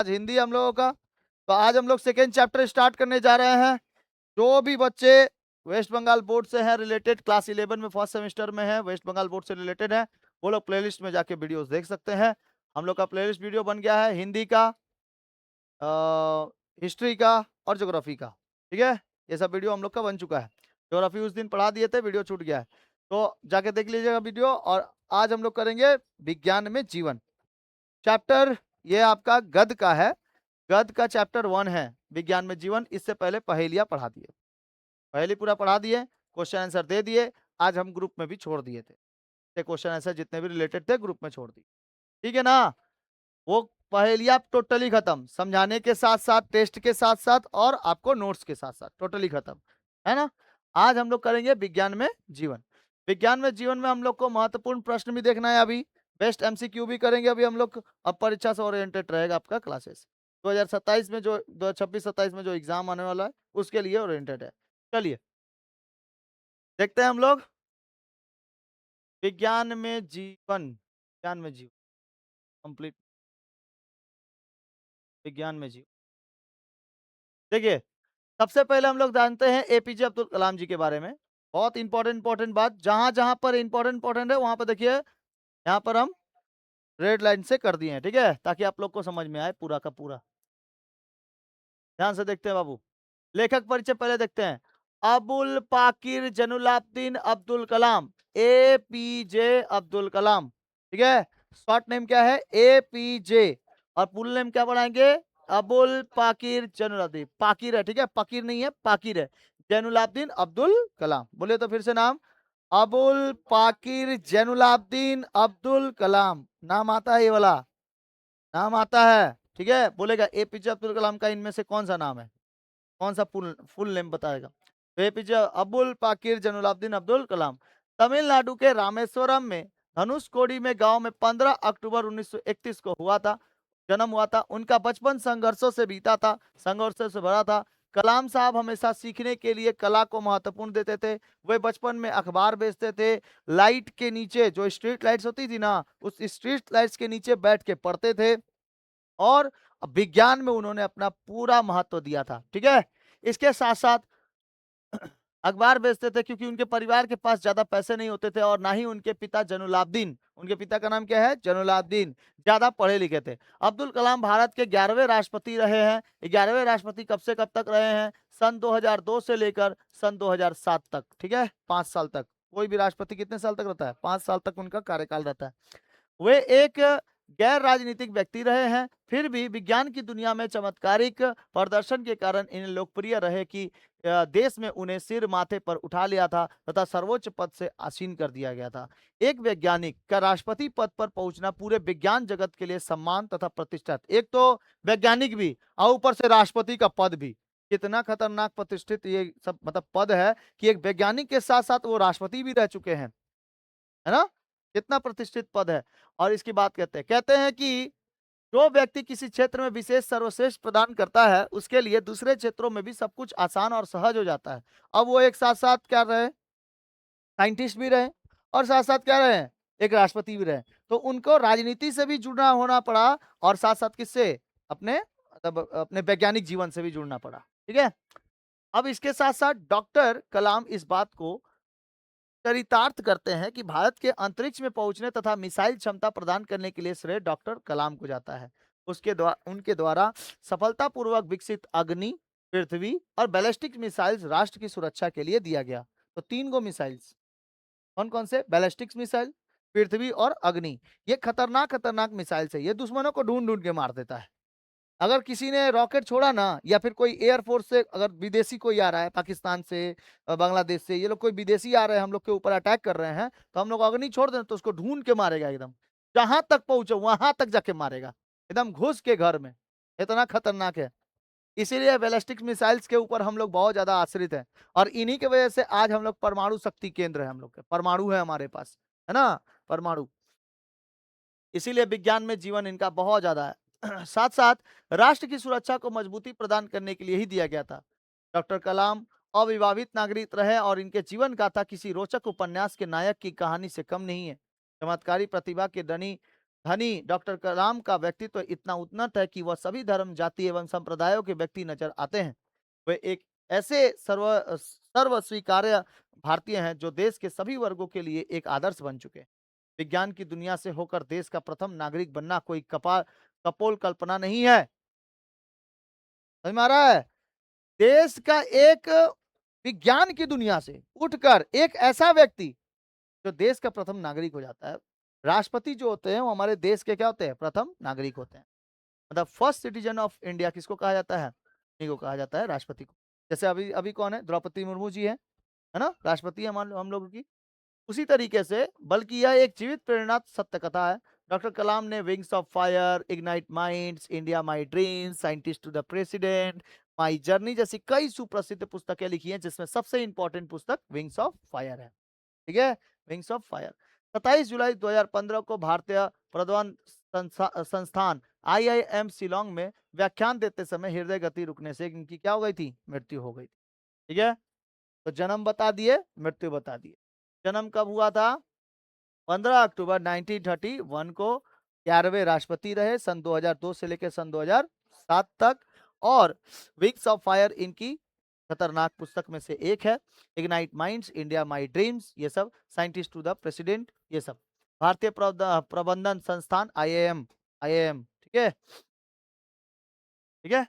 आज हिंदी हम लोगों का। तो आज हम लोग सेकेंड चैप्टर स्टार्ट करने जा रहे हैं। जो भी बच्चे वेस्ट बंगाल बोर्ड से हैं रिलेटेड, क्लास 11 में फर्स्ट सेमेस्टर में है, वेस्ट बंगाल बोर्ड से रिलेटेड है, वो लोग प्लेलिस्ट में जाके वीडियोस देख सकते हैं। हम लोग का प्लेलिस्ट वीडियो बन गया है हिंदी का, हिस्ट्री का और ज्योग्राफी का। ठीक है, ये सब वीडियो हम लोग का बन चुका है। ज्योग्राफी उस दिन पढ़ा दिए थे, वीडियो छूट गया है, तो जाके देख लीजिएगा वीडियो। और आज हम लोग करेंगे विज्ञान में जीवन चैप्टर। ये आपका गद का है, गद का चैप्टर 1 है विज्ञान में जीवन। इससे पहले पहेलियां पढ़ा दिए, पहले पूरा पढ़ा दिए, क्वेश्चन आंसर दे दिए। आज हम ग्रुप में भी छोड़ दिए थे, क्वेश्चन आंसर जितने भी रिलेटेड थे ग्रुप में छोड़ दिए। ठीक है ना, वो पहेलियां टोटली खत्म, समझाने के साथ साथ, टेस्ट के साथ साथ और आपको नोट्स के साथ साथ टोटली खत्म है ना। आज हम लोग करेंगे विज्ञान में जीवन। विज्ञान में जीवन में हम लोग को महत्वपूर्ण प्रश्न भी देखना है, अभी बेस्ट एमसीक्यू भी करेंगे अभी हम लोग। अब परीक्षा से ओरिएंटेड रहेगा आपका क्लासेस। 2027 में जो 2026-27 में जो एग्जाम आने वाला है उसके लिए ओरिएंटेड है। चलिए देखते हैं हम लोग विज्ञान में जीवन, विज्ञान में जीवन कंप्लीट, विज्ञान में जीवन। देखिए, सबसे पहले हम लोग जानते हैं एपीजे अब्दुल कलाम जी के बारे में। बहुत इंपॉर्टेंट बात, जहां जहां पर इंपॉर्टेंट है वहां पर देखिए, यहाँ पर हम रेड लाइन से कर दिए हैं, ठीक है, ताकि आप लोग को समझ में आए पूरा का पूरा। ध्यान से देखते हैं बाबू। लेखक परिचय पहले देखते हैं। अबुल पाकिर जैनुलाब्दीन अब्दुल कलाम, एपीजे अब्दुल कलाम। ठीक है, शॉर्ट नेम क्या है, एपीजे, और फुल नेम क्या बनाएंगे, अबुल पाकिर जैनुलाब्दीन। पाकिर है, ठीक है, पाकिर नहीं है, पाकिर है। जैनुलाब्दीन अब्दुल कलाम, बोले तो फिर से नाम, अबुल पाकिर जैनुलाब्दीन अब्दुल कलाम। नाम आता है ये वाला, नाम आता है, ठीक है। बोलेगा एपीजे अब्दुल कलाम का इनमें से कौन सा नाम है, कौन सा फुल फुल नेम बताएगा। तो एपीजे अबुल पाकिर जैनुलाब्दीन अब्दुल कलाम तमिलनाडु के रामेश्वरम में धनुषकोडी में गांव में 15 अक्टूबर 1931 को हुआ था, जन्म हुआ था। उनका बचपन संघर्षों से बीता था, संघर्षों से भरा था। कलाम साहब हमेशा सीखने के लिए कला को महत्वपूर्ण देते थे। वे बचपन में अखबार बेचते थे, लाइट के नीचे, जो स्ट्रीट लाइट्स होती थी ना, उस स्ट्रीट लाइट्स के नीचे बैठ के पढ़ते थे। और विज्ञान में उन्होंने अपना पूरा महत्व दिया था, ठीक है। इसके साथ साथ अखबार बेचते थे क्योंकि उनके परिवार के पास ज्यादा पैसे नहीं होते थे, और ना ही उनके पिता जैनुलाब्दीन, उनके पिता का नाम क्या है, जैनुलाब्दीन, ज्यादा पढ़े लिखे थे। अब्दुल कलाम भारत के 11वें राष्ट्रपति रहे हैं। 11वें राष्ट्रपति कब से कब तक रहे हैं, सन 2002 से लेकर सन 2007 तक, ठीक है, 5 साल तक। कोई भी राष्ट्रपति कितने साल तक रहता है, 5 साल तक उनका कार्यकाल रहता है। वे एक गैर राजनीतिक व्यक्ति रहे हैं, फिर भी विज्ञान की दुनिया में चमत्कारिक प्रदर्शन के कारण इन्हें लोकप्रिय रहे कि देश में उन्हें सिर माथे पर उठा लिया था तथा सर्वोच्च पद से आसीन कर दिया गया था। एक वैज्ञानिक का राष्ट्रपति पद पर पहुंचना पूरे विज्ञान जगत के लिए सम्मान तथा प्रतिष्ठा। एक तो वैज्ञानिक भी और ऊपर से राष्ट्रपति का पद भी, कितना खतरनाक प्रतिष्ठित ये सब मतलब पद है कि एक वैज्ञानिक के साथ साथ वो राष्ट्रपति भी रह चुके हैं, है ना, कितना प्रतिष्ठित पद है। और इसकी बात कहते हैं कि जो व्यक्ति किसी क्षेत्र में विशेष सर्वश्रेष्ठ प्रदान करता है उसके लिए दूसरे क्षेत्रों में भी सब कुछ आसान और सहज हो जाता है। अब वो एक साथ साथ क्या रहे, साइंटिस्ट भी रहे, और साथ साथ क्या रहे, एक राष्ट्रपति भी रहे। तो उनको राजनीति से भी जुड़ना होना पड़ा, और साथ साथ किससे, अपने मतलब अपने वैज्ञानिक जीवन से भी जुड़ना पड़ा, ठीक है। अब इसके साथ साथ डॉक्टर कलाम इस बात को चरितार्थ करते हैं कि भारत के अंतरिक्ष में पहुंचने तथा मिसाइल क्षमता प्रदान करने के लिए श्रेय डॉक्टर कलाम को जाता है। उनके द्वारा सफलतापूर्वक विकसित अग्नि, पृथ्वी और बैलिस्टिक मिसाइल्स राष्ट्र की सुरक्षा के लिए दिया गया। तो 3 गो मिसाइल्स, कौन कौन से, बैलिस्टिक मिसाइल, पृथ्वी और अग्नि। ये खतरनाक खतरनाक मिसाइल्स है, ये दुश्मनों को ढूंढ ढूंढ के मार देता है। अगर किसी ने रॉकेट छोड़ा ना, या फिर कोई एयरफोर्स से अगर विदेशी कोई आ रहा है, पाकिस्तान से, बांग्लादेश से, ये लोग कोई विदेशी आ रहे हैं हम लोग के ऊपर अटैक कर रहे हैं, तो हम लोग अग्नि छोड़ दें तो उसको ढूंढ के मारेगा एकदम, जहां तक पहुंचे वहां तक जाके मारेगा, एकदम घुस के घर में। इतना खतरनाक है। इसीलिए बैलिस्टिक मिसाइल्स के ऊपर हम लोग बहुत ज्यादा आश्रित हैं, और इन्हीं की वजह से आज हम लोग परमाणु शक्ति केंद्र है, हम लोग के परमाणु है हमारे पास, है ना, परमाणु। इसीलिए विज्ञान में जीवन इनका बहुत ज्यादा है। साथ साथ राष्ट्र की सुरक्षा को मजबूती प्रदान करने के लिए ही दिया गया था। डॉक्टर कलाम अविवाहित नागरिक रहे, और इनके जीवन गाथा किसी रोचक उपन्यास के नायक की कहानी से कम नहीं है। चमत्कारी प्रतिभा के धनी धनी डॉक्टर कलाम का व्यक्तित्व इतना उन्नत है कि वह सभी धर्म, जाति एवं संप्रदायों के व्यक्ति नजर आते हैं। वे एक ऐसे सर्व स्वीकार्य भारतीय हैं जो देश के सभी वर्गों के लिए एक आदर्श बन चुके हैं। विज्ञान की दुनिया से होकर देश का प्रथम नागरिक बनना कोई कपोल कल्पना नहीं है। समझ में आ रहा है? देश का एक विज्ञान की दुनिया से उठकर एक ऐसा व्यक्ति जो देश का प्रथम नागरिक हो जाता है। राष्ट्रपति जो होते हैं वो हमारे देश के क्या होते हैं? प्रथम नागरिक होते हैं। मतलब फर्स्ट सिटीजन ऑफ इंडिया किसको कहा जाता है? इन्हीं को कहा जाता है, राष्ट्रपति को। जैसे अभी अभी कौन है? द्रौपदी मुर्मू जी है ना? राष्ट्रपति है हम लोगों की। उसी तरीके से, बल्कि यह एक जीवित प्रेरणा सत्य कथा है। डॉक्टर कलाम ने wings of fire, ignite minds, India my dreams, scientist to the president, my journey जैसी कई सुप्रसिद्ध पुस्तकें लिखी हैं, जिसमें सबसे इंपॉर्टेंट पुस्तक विंग्स ऑफ फायर है। ठीक है, विंग्स ऑफ फायर। 27 जुलाई 2015 को भारतीय प्रद्वान संस्थान IIM शिलोंग में व्याख्यान देते समय हृदय गति रुकने से इनकी क्या हो गई थी? मृत्यु हो गई थी। ठीक है, तो जन्म बता दिए, मृत्यु बता दिए। जन्म कब हुआ था? 15 अक्टूबर 1931 को। 11वें राष्ट्रपति रहे सन 2002 से लेकर सन 2007 तक। और विंग्स ऑफ फायर इनकी खतरनाक पुस्तक में से एक है। Ignite minds, India my dreams, ये सब। साइंटिस्ट टू द प्रेसिडेंट, ये सब। भारतीय प्रबंधन संस्थान IIM, IIM। ठीक है, ठीक है।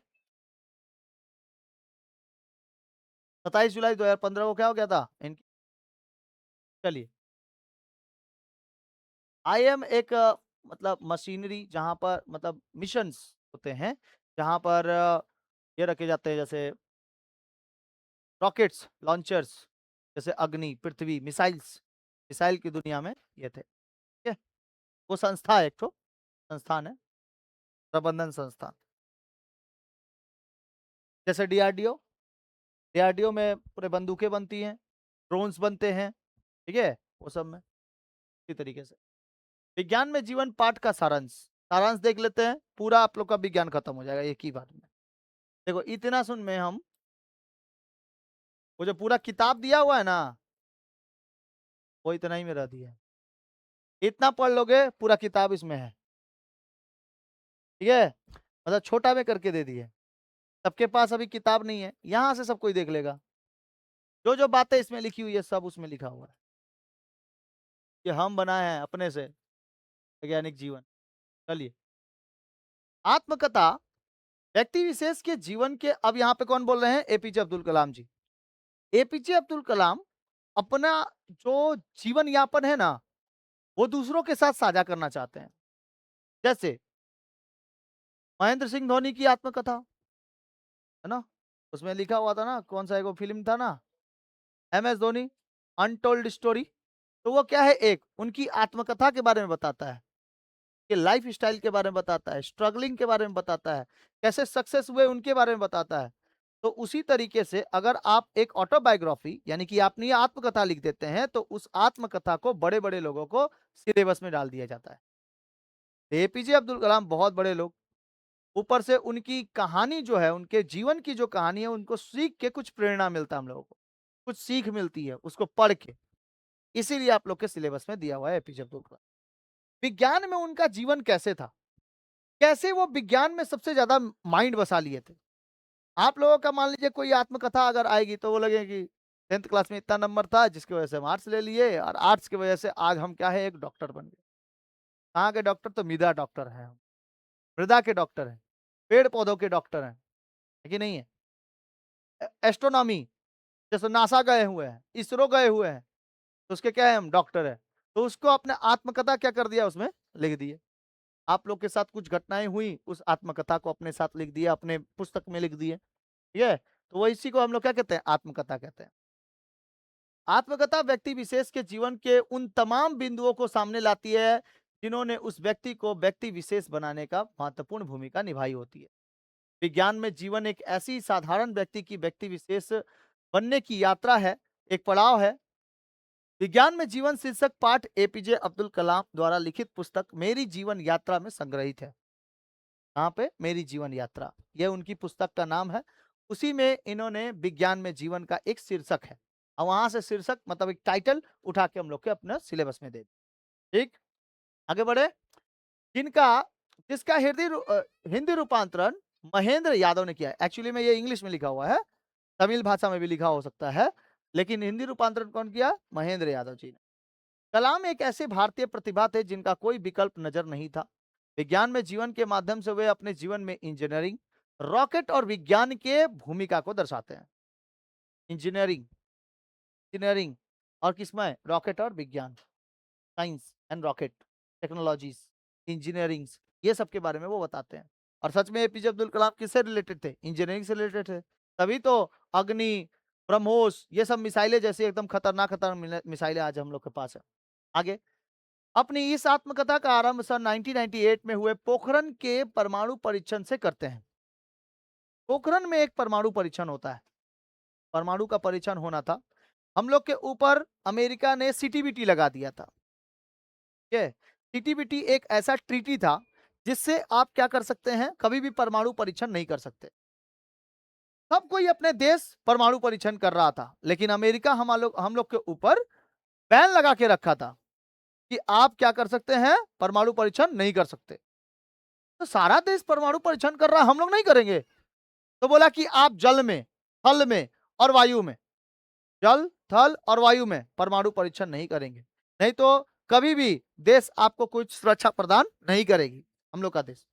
27 जुलाई 2015 को क्या हो गया था इनकी? चलिए, IIM एक मतलब मशीनरी जहां पर मतलब मिशंस होते हैं, जहां पर ये रखे जाते हैं, जैसे रॉकेट्स, लॉन्चर्स, जैसे अग्नि, पृथ्वी, मिसाइल्स। मिसाइल की दुनिया में ये थे। ठीक है, वो संस्था है, एक तो संस्थान है, प्रबंधन संस्थान। जैसे DRDO में पूरे बंदूकें बनती हैं, ड्रोन्स बनते हैं। ठीक है, वो सब में इसी तरीके से। विज्ञान में जीवन पाठ का सारांश। सारांश देख लेते हैं, पूरा आप लोग का विज्ञान खत्म हो जाएगा एक ही बार में। देखो, इतना सुन में हम, वो जो पूरा किताब दिया हुआ है ना, वो इतना ही में रह दिया है। इतना पढ़ लोगे, पूरा किताब इसमें है। ठीक है, मतलब छोटा में करके दे दिए। सबके पास अभी किताब नहीं है, यहां से सब कोई देख लेगा। जो जो बातें इसमें लिखी हुई है सब उसमें लिखा हुआ है। ये हम बनाए हैं अपने से वैज्ञानिक जीवन। चलिए, आत्मकथा व्यक्ति विशेष के जीवन के, अब यहाँ पे कौन बोल रहे हैं? APJ अब्दुल कलाम जी। APJ अब्दुल कलाम अपना जो जीवन यापन है ना, वो दूसरों के साथ साझा करना चाहते हैं। जैसे महेंद्र सिंह धोनी की आत्मकथा है ना, उसमें लिखा हुआ था ना, कौन सा एक फिल्म था ना, MS धोनी अनटोल्ड स्टोरी। तो वो क्या है? एक उनकी आत्मकथा के बारे में बताता है, कि लाइफ स्टाइल के बारे में बताता है, स्ट्रगलिंग के बारे में बताता है, कैसे सक्सेस हुए उनके बारे में बताता है। तो उसी तरीके से अगर आप एक ऑटोबायोग्राफी यानी कि अपनी आत्मकथा लिख देते हैं, तो उस आत्मकथा को बड़े बड़े लोगों को सिलेबस में डाल दिया जाता है। APJ अब्दुल कलाम बहुत बड़े लोग, ऊपर से उनकी कहानी जो है, उनके जीवन की जो कहानी है, उनको सीख के कुछ प्रेरणा मिलता है हम लोगों को, कुछ सीख मिलती है उसको पढ़ के। इसीलिए आप लोग के सिलेबस में दिया हुआ है APJ अब्दुल कलाम। विज्ञान में उनका जीवन कैसे था, कैसे वो विज्ञान में सबसे ज्यादा माइंड बसा लिए थे। आप लोगों का मान लीजिए कोई आत्मकथा अगर आएगी तो वो लगेगी 10th क्लास में इतना नंबर था जिसकी वजह से हम आर्ट्स ले लिए, और आर्ट्स की वजह से आज हम क्या है? एक डॉक्टर बन गए। कहाँ के डॉक्टर? तो मृदा डॉक्टर है हम, मृदा के डॉक्टर हैं, पेड़ पौधों के डॉक्टर हैं, है कि नहीं है? एस्ट्रोनॉमी, जैसे नासा गए हुए हैं, इसरो गए हुए हैं, तो उसके क्या है? हम डॉक्टर है। तो उसको अपने आत्मकथा क्या कर दिया? उसमें लिख दिए। आप लोग के साथ कुछ घटनाएं हुई, उस आत्मकथा को अपने साथ लिख दिया, अपने पुस्तक में लिख दिए। ठीक है, तो वो इसी को हम लोग क्या कहते हैं? आत्मकथा कहते हैं। आत्मकथा व्यक्ति विशेष के जीवन के उन तमाम बिंदुओं को सामने लाती है जिन्होंने उस व्यक्ति को व्यक्ति विशेष बनाने का महत्वपूर्ण भूमिका निभाई होती है। विज्ञान में जीवन एक ऐसी साधारण व्यक्ति की व्यक्ति विशेष बनने की यात्रा है, एक पड़ाव है। विज्ञान में जीवन शीर्षक पाठ APJ अब्दुल कलाम द्वारा लिखित पुस्तक मेरी जीवन यात्रा में संग्रहित है। कहाँ पे? मेरी जीवन यात्रा, यह उनकी पुस्तक का नाम है। उसी में इन्होंने विज्ञान में जीवन का एक शीर्षक है, और वहां से शीर्षक मतलब एक टाइटल उठा के हम लोग के अपने सिलेबस में दे। ठीक, आगे बढ़े। जिनका जिसका हिंदी रूपांतरण महेंद्र यादव ने किया है। एक्चुअली में ये इंग्लिश में लिखा हुआ है, तमिल भाषा में भी लिखा हो सकता है, लेकिन हिंदी रूपांतरण कौन किया? महेंद्र यादव जी ने। कलाम एक ऐसे भारतीय प्रतिभा थे जिनका कोई विकल्प नजर नहीं था। विज्ञान में जीवन के माध्यम से वे अपने जीवन में इंजीनियरिंग, रॉकेट और विज्ञान के भूमिका को दर्शाते हैं। इंजीनियरिंग, इंजीनियरिंग और किसमें? रॉकेट और विज्ञान, science and rocket technologies, engineering, ये सब के बारे में वो बताते हैं। और सच में एपीजे अब्दुल कलाम किससे रिलेटेड थे? इंजीनियरिंग से रिलेटेड थे। तभी तो अग्नि, ब्रह्मोस, ये सब मिसाइलें जैसी एकदम खतरनाक खतरनाक मिसाइलें आज हम लोग के पास है। आगे, अपनी इस आत्मकथा का आरंभ सन 1998 में हुए पोखरण के परमाणु परीक्षण से करते हैं। पोखरण में एक परमाणु परीक्षण होता है, परमाणु का परीक्षण होना था। हम लोग के ऊपर अमेरिका ने सीटीबीटी लगा दिया था। ठीक है, सीटीबीटी एक ऐसा ट्रीटी था जिससे आप क्या कर सकते हैं, कभी भी परमाणु परीक्षण नहीं कर सकते। सब कोई अपने देश परमाणु परीक्षण कर रहा था, लेकिन अमेरिका हम लोग के ऊपर बैन लगा के रखा था कि आप क्या कर सकते हैं, परमाणु परीक्षण नहीं कर सकते। तो सारा देश परमाणु परीक्षण कर रहा है, हम लोग नहीं करेंगे। तो बोला कि आप जल में, थल में और वायु में, जल, थल और वायु में परमाणु परीक्षण नहीं करेंगे, नहीं तो कभी भी देश आपको कुछ सुरक्षा प्रदान नहीं करेगी। हम लोग का देश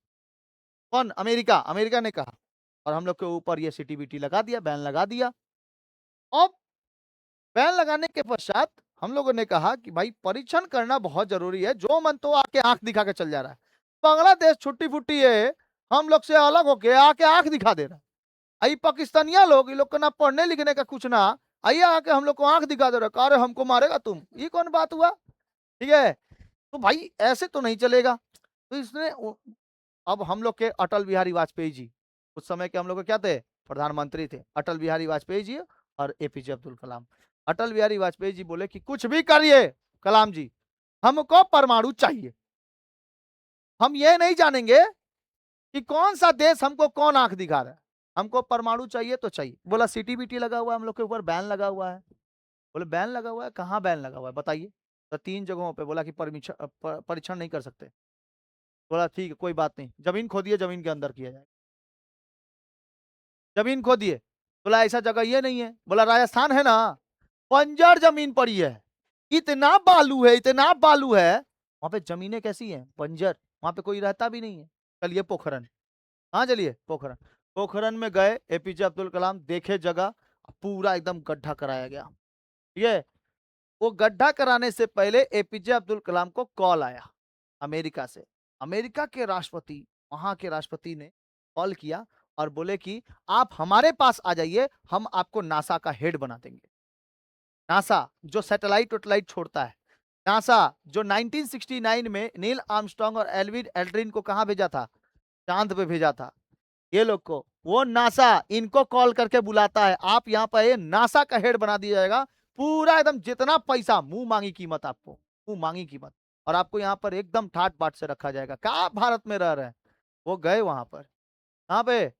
कौन? अमेरिका। अमेरिका ने कहा और हम लोग के ऊपर ये सीटीबीटी लगा दिया, बैन लगा दिया। अब बैन लगाने के पश्चात हम लोगों ने कहा कि भाई परीक्षण करना बहुत जरूरी है, जो मन तो आके आंख दिखा के चल जा रहा है। बांग्लादेश छुट्टी फुट्टी है, हम लोग से अलग होके आके आंख दिखा दे रहा है। आई पाकिस्तानिया लोग, ये लोग को ना पढ़ने लिखने का कुछ ना, आइए आके हम लोग को आंख दिखा दे रहा है, अरे हमको मारेगा तुम, ये कौन बात हुआ? ठीक है, तो भाई ऐसे तो नहीं चलेगा। तो इसने अब हम लोग के अटल बिहारी वाजपेयी जी, उस समय के हम लोग के क्या थे? प्रधानमंत्री थे अटल बिहारी वाजपेयी जी और एपीजे अब्दुल कलाम। अटल बिहारी वाजपेयी जी बोले कि कुछ भी करिए कलाम जी, हमको परमाणु चाहिए। हम ये नहीं जानेंगे कि कौन सा देश हमको कौन आंख दिखा रहा है, हमको परमाणु चाहिए तो चाहिए। बोला सीटीबीटी लगा हुआ है, हम लोग के ऊपर बैन लगा हुआ है। बोले बैन लगा हुआ है, कहाँ बैन लगा हुआ है बताइए? तो 3 जगहों पे बोला कि परीक्षण नहीं कर सकते। बोला ठीक है कोई बात नहीं, जमीन खोदिए, जमीन के अंदर किया जाए। जमीन खोदिए, बोला ऐसा जगह ये नहीं है। बोला राजस्थान है ना, बंजर जमीन पड़ी है, इतना बालू है, इतना बालू है, वहां पे जमीनें कैसी हैं? बंजर, वहां पे कोई रहता भी नहीं है। चलिए पोखरण, हाँ चलिए पोखरण। पोखरण में गए, एपीजे अब्दुल कलाम देखे जगह, पूरा एकदम गड्ढा कराया गया। ठीक है, वो गड्ढा कराने से पहले एपीजे अब्दुल कलाम को कॉल आया अमेरिका से। अमेरिका के राष्ट्रपति, वहां के राष्ट्रपति ने कॉल किया और बोले कि आप हमारे पास आ जाइए, हम आपको नासा का हेड बना देंगे। नासा जो सैटेलाइट वैटेलाइट छोड़ता है, नासा जो 1969 में नील आर्मस्ट्रांग और एल्विन एल्ड्रिन को कहां भेजा था? चांद पे भेजा था। ये लोग को वो नासा इनको कॉल करके बुलाता है, आप यहाँ पर नासा का हेड बना दिया जाएगा। पूरा एकदम जितना पैसा, मुंह मांगी कीमत, आपको मुंह मांगी कीमत, और आपको यहाँ पर एकदम ठाट बाट से रखा जाएगा। क्या आप भारत में रह रहे हैं? वो गए वहां पर, कहाँ पे?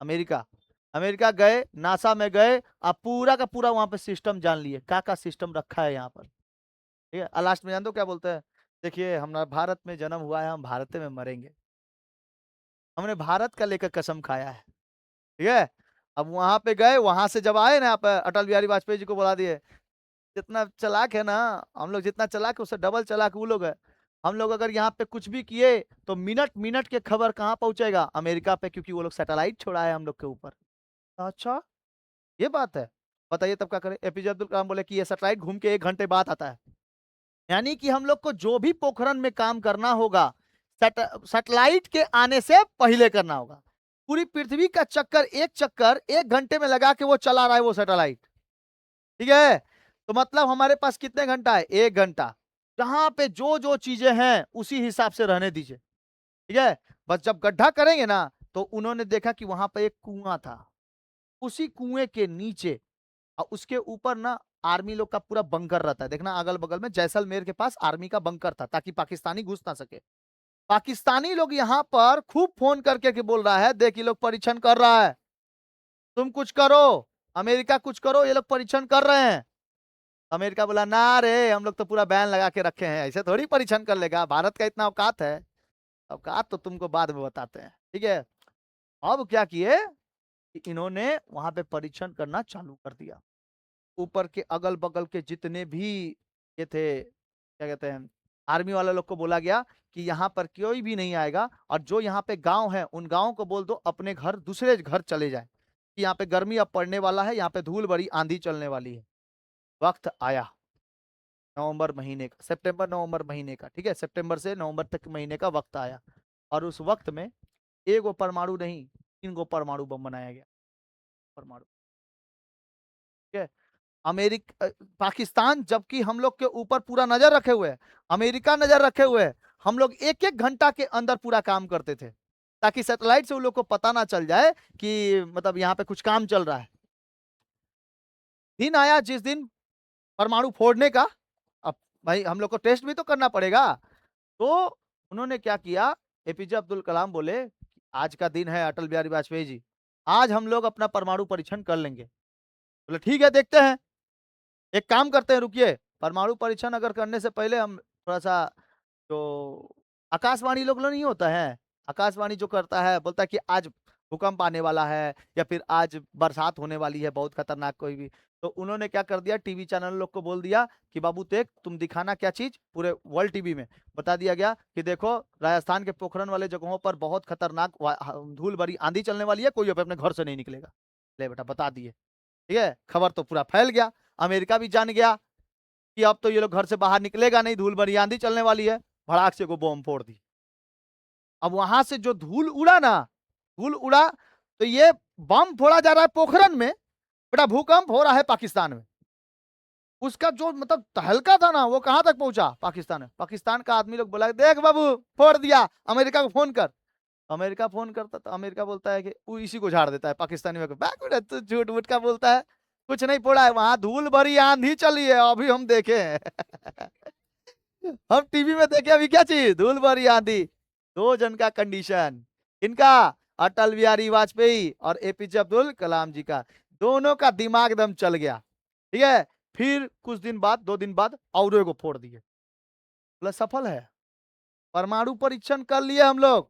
अमेरिका। अमेरिका गए, नासा में गए, आप पूरा का पूरा वहां पे सिस्टम जान लिए, क्या का सिस्टम रखा है यहाँ पर। ठीक है, लास्ट में जान दो क्या बोलते हैं? देखिए हमारा भारत में जन्म हुआ है, हम भारत में मरेंगे, हमने भारत का लेकर कसम खाया है। ठीक है, अब वहां पे गए, वहां से जब आए ना, आप अटल बिहारी वाजपेयी जी को बुला दिए। जितना चालाक है ना हम लोग, जितना चालाक है उससे डबल चालाक वो लोग है। हम लोग अगर यहाँ पे कुछ भी किए तो मिनट मिनट के खबर कहाँ पहुंचेगा? अमेरिका पे, क्योंकि वो लोग सैटेलाइट छोड़ा है हम लोग के ऊपर। अच्छा, ये बात है, बताइए तब क्या करें? एपीजे अब्दुल कलाम बोले कि ये सैटेलाइट घूम के 1 घंटे बाद आता है, यानी कि हम लोग को जो भी पोखरण में काम करना होगा, सैटेलाइट के आने से पहले करना होगा। पूरी पृथ्वी का चक्कर, एक चक्कर 1 घंटे में लगा के वो चला रहा है वो सैटेलाइट। ठीक है, तो मतलब हमारे पास कितने घंटा है? 1 घंटा। जहां पे जो जो चीजें हैं उसी हिसाब से रहने दीजिए। ठीक है, बस जब गड्ढा करेंगे ना, तो उन्होंने देखा कि वहां पे एक कुआं था, उसी कुएं के नीचे और उसके ऊपर ना आर्मी लोग का पूरा बंकर रहता है। देखना अगल बगल में जैसलमेर के पास आर्मी का बंकर था, ताकि पाकिस्तानी घुस ना सके। पाकिस्तानी लोग यहाँ पर खूब फोन करके के बोल रहा है, देख ये लोग परीक्षण कर रहा है, तुम कुछ करो, अमेरिका कुछ करो, ये लोग परीक्षण कर रहे हैं। अमेरिका बोला ना रे, हम लोग तो पूरा बैन लगा के रखे हैं, ऐसे थोड़ी परीक्षण कर लेगा, भारत का इतना औकात है। औकात तो तुमको बाद में बताते हैं, ठीक है। अब क्या किए कि इन्होंने वहां पे परीक्षण करना चालू कर दिया। ऊपर के अगल बगल के जितने भी ये थे, क्या कहते हैं, आर्मी वाले लोग को बोला गया कि यहाँ पर कोई भी नहीं आएगा, और जो यहाँ पे गांव है उन गांव को बोल दो अपने घर, दूसरे घर चले जाए, कि यहाँ पे गर्मी अब पड़ने वाला है, यहाँ पे धूल बड़ी आंधी चलने वाली है। वक्त आया नवंबर महीने का, सितंबर नवंबर महीने का, ठीक है, सितंबर से नवंबर तक महीने का वक्त आया। और उस वक्त में एक गो परमाणु नहीं, 3 गो परमाणु बम बनाया गया। परमाणु, ठीक है। पाकिस्तान जबकि हम लोग के ऊपर पूरा नजर रखे हुए है, अमेरिका नजर रखे हुए है, हम लोग एक एक घंटा के अंदर पूरा काम करते थे, ताकि सैटेलाइट से उन लोग को पता ना चल जाए कि मतलब यहाँ पे कुछ काम चल रहा है। दिन आया जिस दिन परमाणु फोड़ने का, अब भाई हम लोग को टेस्ट भी तो करना पड़ेगा। तो उन्होंने क्या किया, एपीजे अब्दुल कलाम बोले आज का दिन है अटल बिहारी वाजपेयी जी, आज हम लोग अपना परमाणु परीक्षण कर लेंगे। बोले ठीक है, देखते हैं, एक काम करते हैं, रुकिए, परमाणु परीक्षण अगर करने से पहले हम थोड़ा सा, तो आकाशवाणी लोग नहीं होता है, आकाशवाणी जो करता है बोलता है कि आज भूकंप आने वाला है, या फिर आज बरसात होने वाली है बहुत खतरनाक कोई भी। तो उन्होंने क्या कर दिया, टीवी चैनल लोग को बोल दिया कि बाबू देख तुम दिखाना क्या चीज, पूरे वर्ल्ड टीवी में बता दिया गया कि देखो राजस्थान के पोखरण वाले जगहों पर बहुत खतरनाक धूल भरी आंधी चलने वाली है, कोई अपने घर से नहीं निकलेगा। ले बेटा बता दिए, ठीक है, खबर तो पूरा फैल गया, अमेरिका भी जान गया कि अब तो ये लोग घर से बाहर निकलेगा नहीं, धूल भरी आंधी चलने वाली है, भड़ाक से को बम फोड़ दी। अब वहां से जो धूल उड़ा ना, धूल उड़ा, तो ये बम फोड़ा जा रहा है पोखरण में, बेटा भूकंप हो रहा है पाकिस्तान में। उसका जो मतलब तहलका था ना, वो कहां तक पहुंचा, पाकिस्तान में। पाकिस्तान का आदमी लोग बोला देख बाबू फोड़ दिया, अमेरिका को फोन कर। अमेरिका फोन करता तो अमेरिका बोलता है कि वो इसी को झाड़ देता है, पाकिस्तानी में तू झूठ मूठ का बोलता है, कुछ नहीं फोड़ा है, वहां धूल भरी आंधी चली है, अभी हम देखे हैं। हम टीवी में देखे अभी क्या चीज, धूल भरी आंधी। दो जन का कंडीशन, इनका, अटल बिहारी वाजपेयी और एपीजे अब्दुल कलाम जी का, दोनों का दिमाग एकदम चल गया, ठीक है। फिर कुछ दिन बाद, 2 दिन बाद और को फोड़ दिए, बोला सफल है, परमाणु परीक्षण कर लिए हम लोग।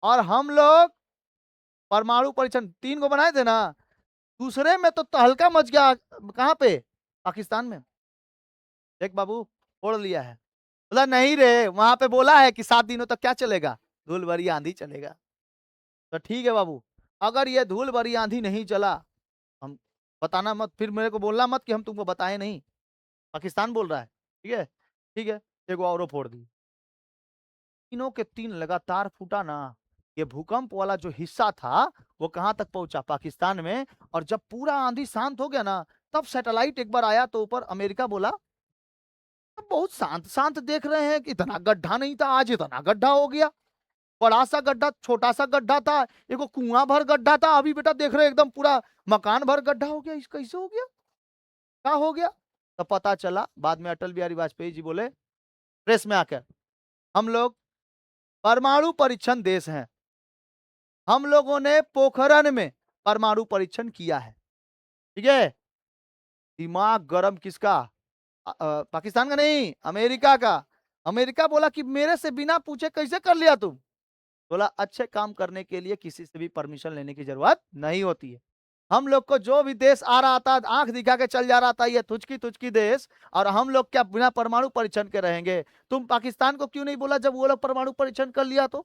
और हम लोग परमाणु परीक्षण 3 गो बनाए थे ना, दूसरे में तो तहलका मच गया, कहां पे, पाकिस्तान में। देख बाबू फोड़ लिया है, बोला नहीं रे, वहां पे बोला है कि 7 दिनों तक क्या चलेगा, धूल भरी आंधी चलेगा। तो ठीक है बाबू, अगर ये धूल भरी आंधी नहीं चला, हम बताना मत, फिर मेरे को बोलना मत कि हम तुमको बताए नहीं, पाकिस्तान बोल रहा है, ठीक है, ठीक है। एक और फोड़ दी, तीनों के तीन लगातार फूटा ना। ये भूकंप वाला जो हिस्सा था वो कहां तक पहुंचा, पाकिस्तान में। और जब पूरा आंधी शांत हो गया ना, तब सैटेलाइट एक बार आया तो ऊपर अमेरिका बोला बहुत शांत शांत देख रहे हैं कि इतना गड्ढा नहीं था, आज इतना गड्ढा हो गया, बड़ा सा गड्ढा छोटा सा गड्ढा था, एक कुआं भर गड्ढा था, अभी बेटा देख रहे हैं एकदम पूरा मकान भर गड्ढा हो गया, इस कैसे हो गया, क्या हो गया। तो पता चला बाद में अटल बिहारी वाजपेयी जी बोले प्रेस में आकर, हम लोग परमाणु परीक्षण देश हैं, हम लोगों ने पोखरण में परमाणु परीक्षण किया है, ठीक है। दिमाग गरम किसका, पाकिस्तान का नहीं, अमेरिका का। अमेरिका बोला कि मेरे से बिना पूछे कैसे कर लिया तुम, बोला अच्छे काम करने के लिए किसी से भी परमिशन लेने की जरूरत नहीं होती है। हम लोग को जो भी देश आ रहा था आंख दिखा के चल जा रहा था, ये तुझकी तुझकी देश, और हम लोग क्या बिना परमाणु परीक्षण के रहेंगे। तुम पाकिस्तान को क्यों नहीं बोला जब वो लोग परमाणु परीक्षण कर लिया, तो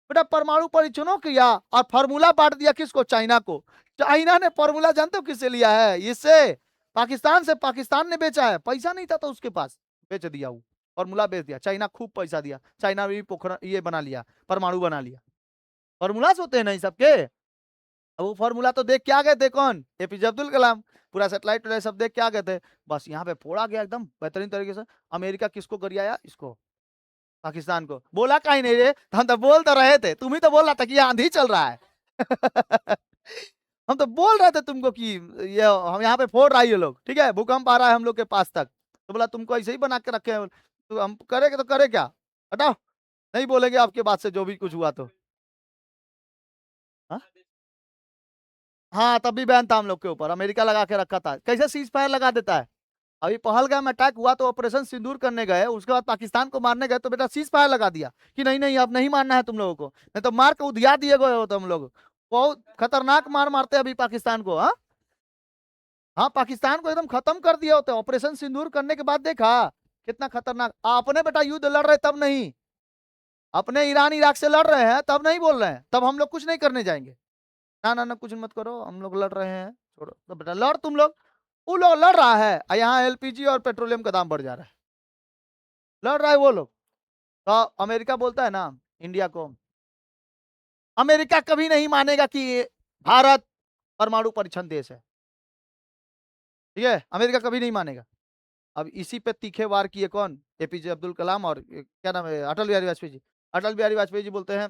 बेटा परमाणु परीक्षणों किया और फार्मूला बांट दिया किसको, चाइना को। चाइना ने फार्मूला जानते हो किससे लिया है, इससे, पाकिस्तान से। पाकिस्तान ने बेचा है, पैसा नहीं था तो उसके पास बेच दिया, वो फार्मूला बेच दिया, चाइना खूब पैसा दिया, चाइना भी पोखरण ये बना लिया, परमाणु बना लिया। फॉर्मूलाज होते हैं ना सबके। अब वो फॉर्मूला तो देख के आ गए थे कौन, एपीजे अब्दुल कलाम, पूरा सेटेलाइट सब देख के आ गए थे। बस यहाँ पे फोड़ा गया एकदम बेहतरीन तरीके से। अमेरिका किसको गरियाया, इसको, पाकिस्तान को। बोला कहीं नहीं रे, हम तो बोल तो रहे थे, तुम ही तो बोल रहा था कि ये आंधी चल रहा है। हम तो बोल रहे थे तुमको कि ये हम यहाँ पे फोड़ रहा है ये लोग, ठीक है, भूकंप आ रहा है हम लोग के पास तक। तो बोला तुमको ऐसे ही बना के रखे हैं, तो हम करेंगे तो करे क्या, हटाओ, नहीं बोलेंगे आपके बात से जो भी कुछ हुआ तो। हाँ हाँ, तब भी बैन था हम लोग के ऊपर, अमेरिका लगा के रखा था, कैसे सीज फायर लगा देता है। अभी पहलगाम में अटैक हुआ तो ऑपरेशन सिंदूर करने गए, उसके बाद पाकिस्तान को मारने गए तो बेटा सीज फायर लगा दिया कि नहीं नहीं अब नहीं मारना है तुम लोगों को, नहीं तो मार के उधिया दिए गए हो तुम लोग। बहुत खतरनाक मार मारते अभी पाकिस्तान को। हाँ हाँ, पाकिस्तान को एकदम खत्म कर दिया होते ऑपरेशन सिंदूर करने के बाद। देखा कितना खतरनाक। आपने बेटा युद्ध लड़ रहे तब नहीं, अपने ईरान इराक से लड़ रहे हैं तब नहीं बोल रहे हैं, तब हम लोग कुछ नहीं करने जाएंगे। ना ना ना, कुछ मत करो, हम लोग लड़ रहे हैं, छोड़ो तो बेटा लड़ तुम लोग। वो लोग लड़ रहा है, यहाँ एलपीजी और पेट्रोलियम का दाम बढ़ जा रहा है, लड़ रहा है वो लोग। तो अमेरिका बोलता है ना इंडिया को, अमेरिका कभी नहीं मानेगा कि भारत परमाणु परीक्षण देश है, ठीक है, अमेरिका कभी नहीं मानेगा। अब इसी पे तीखे वार किए कौन, एपीजे अब्दुल कलाम और क्या नाम है, अटल बिहारी वाजपेयी जी। अटल बिहारी वाजपेयी जी बोलते हैं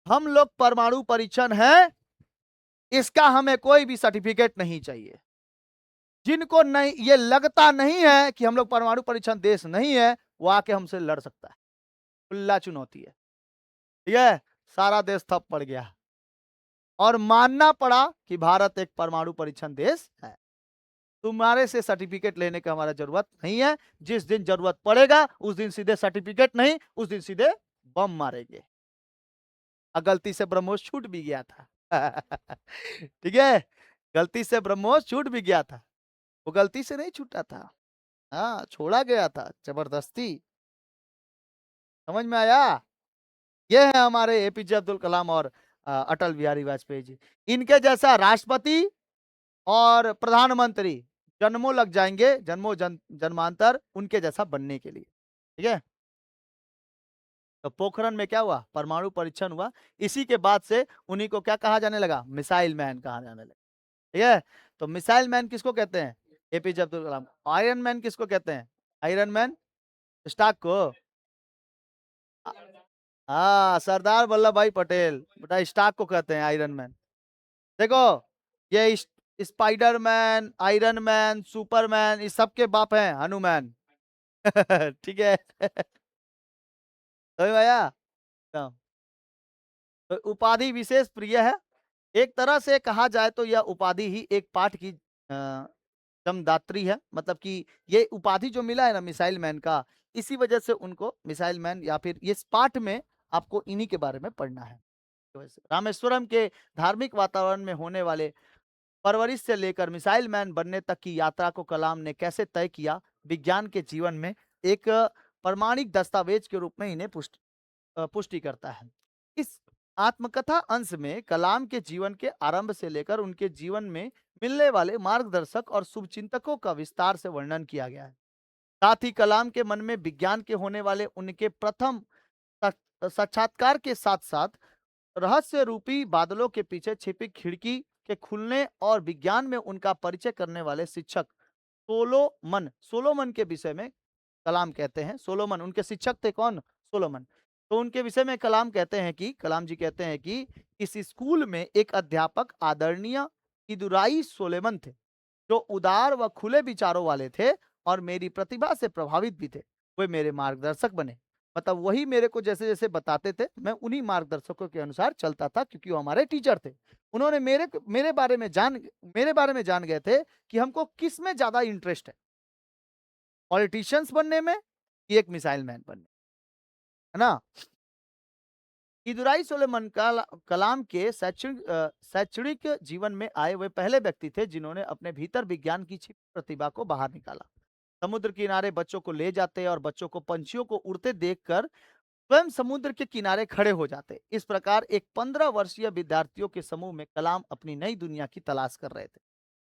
हम लोग परमाणु परीक्षण है, इसका हमें कोई भी सर्टिफिकेट नहीं चाहिए। जिनको नहीं ये लगता नहीं है कि हम लोग परमाणु परीक्षण देश नहीं है, वो आके हमसे लड़ सकता है, खुला चुनौती है, ठीक है। सारा देश थप पड़ गया और मानना पड़ा कि भारत एक परमाणु परीक्षण देश है। तुम्हारे से सर्टिफिकेट लेने का हमारा जरूरत नहीं है, जिस दिन जरूरत पड़ेगा उस दिन सीधे सर्टिफिकेट नहीं, उस दिन सीधे बम मारेंगे। गलती से ब्रह्मोस छूट भी गया था ठीक है, गलती से ब्रह्मोस छूट भी गया था, वो गलती से नहीं छूटा था, हाँ छोड़ा गया था जबरदस्ती। समझ में आया। ये है हमारे एपीजे अब्दुल कलाम और अटल बिहारी वाजपेयी जी। इनके जैसा राष्ट्रपति और प्रधानमंत्री जन्मों लग जाएंगे, जन्मांतर उनके जैसा बनने के लिए, ठीक है। तो पोखरण में क्या हुआ, परमाणु परीक्षण हुआ। इसी के बाद से उन्हीं को क्या कहा जाने लगा, मिसाइल मैन कहा जाने लगा, ठीक है। तो मिसाइल मैन किसको कहते हैं, APJ Abdul Kalam. Iron man किसको कहते हैं, आयरन मैन स्टाक को। हाँ, सरदार वल्लभ भाई पटेल बेटा स्टाक को कहते हैं आयरन मैन। देखो ये स्पाइडरमैन, आयरन मैन, सुपरमैन, इस सब के बाप हैं हनुमान ठीक है समझ में आया। तो उपाधि विशेष प्रिय है। एक तरह से कहा जाए तो यह उपाधि ही एक पाठ की जमदात्री है, मतलब कि ये उपाधि जो मिला है ना मिसाइल मैन का, इसी वजह से उनको मिसाइल मैन, या फिर इस पाठ में आपको इन्हीं के बारे में पढ़ना है। तो रामेश्वरम के धार्मिक वातावरण में होने वाले परवरिश से लेकर मिसाइल मैन बनने तक की यात्रा को कलाम ने कैसे तय किया, विज्ञान के जीवन में एक प्रमाणिक दस्तावेज के रूप में इन्हें पुष्टि करता है। इस आत्मकथा अंश में कलाम के जीवन के आरंभ से लेकर उनके जीवन में मिलने वाले मार्गदर्शक और शुभचिंतकों का विस्तार से वर्णन किया गया है। साथ ही कलाम के मन में विज्ञान के होने वाले उनके प्रथम साक्षात्कार के साथ साथ रहस्य रूपी बादलों के पीछे छिपी खिड़की के खुलने और विज्ञान में उनका परिचय करने वाले शिक्षक सोलोमन के विषय में कलाम कहते हैं। सोलोमन उनके शिक्षक थे, कौन, सोलोमन। तो उनके विषय में कलाम कहते हैं कि कलाम जी कहते हैं कि इस स्कूल में एक अध्यापक आदरणीय इदुराई सोलेमन थे, जो उदार व खुले विचारों वाले थे और मेरी प्रतिभा से प्रभावित भी थे। वे मेरे मार्गदर्शक बने, मतलब वही मेरे को जैसे जैसे बताते थे मैं उन्हीं मार्गदर्शकों के अनुसार चलता था, क्योंकि वो हमारे टीचर थे। उन्होंने मेरे बारे में जान गए थे कि हमको किस में ज्यादा इंटरेस्ट है, पॉलिटिशियंस बनने में कि एक मिसाइल मैन बनने, है ना। इदुराई सुलेमान कलाम के शैक्षणिक जीवन में आए वे पहले व्यक्ति थे जिन्होंने अपने भीतर विज्ञान की छिपी प्रतिभा को बाहर निकाला। समुद्र किनारे बच्चों को ले जाते और बच्चों को पंछियों को उड़ते देखकर स्वयं समुद्र के किनारे खड़े हो जाते। इस प्रकार एक 15 वर्षीय विद्यार्थियों के समूह में कलाम अपनी नई दुनिया की तलाश कर रहे थे।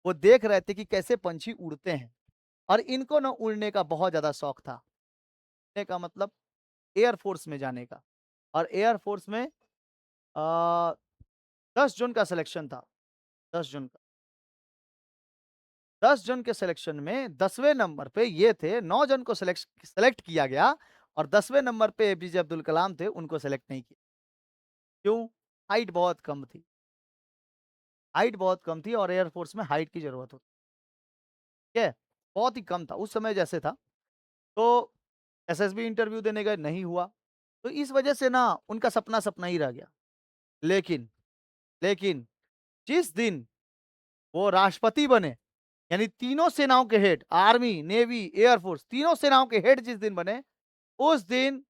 वो देख रहे थे कि कैसे पंछी उड़ते हैं, और इनको न उड़ने का बहुत ज्यादा शौक था। उड़ने का मतलब एयरफोर्स में जाने का, और एयरफोर्स में 10 जून का सिलेक्शन था, 10 जून का। 10 जून के सिलेक्शन में 10वें नंबर पे ये थे, 9 जन को सेलेक्ट किया गया, और 10वें नंबर पे एपीजे अब्दुल कलाम थे, उनको सेलेक्ट नहीं किया। क्यों, हाइट बहुत कम थी, हाइट बहुत कम थी और एयरफोर्स में हाइट की जरूरत होती है, बहुत ही कम था उस समय जैसे था। तो एसएसबी इंटरव्यू देने गए, नहीं हुआ, तो इस वजह से ना उनका सपना सपना ही रह गया। लेकिन लेकिन जिस दिन वो राष्ट्रपति बने, यानी तीनों सेनाओं के हेड, आर्मी, नेवी, एयरफोर्स, तीनों सेनाओं के हेड जिस दिन बने, उस दिन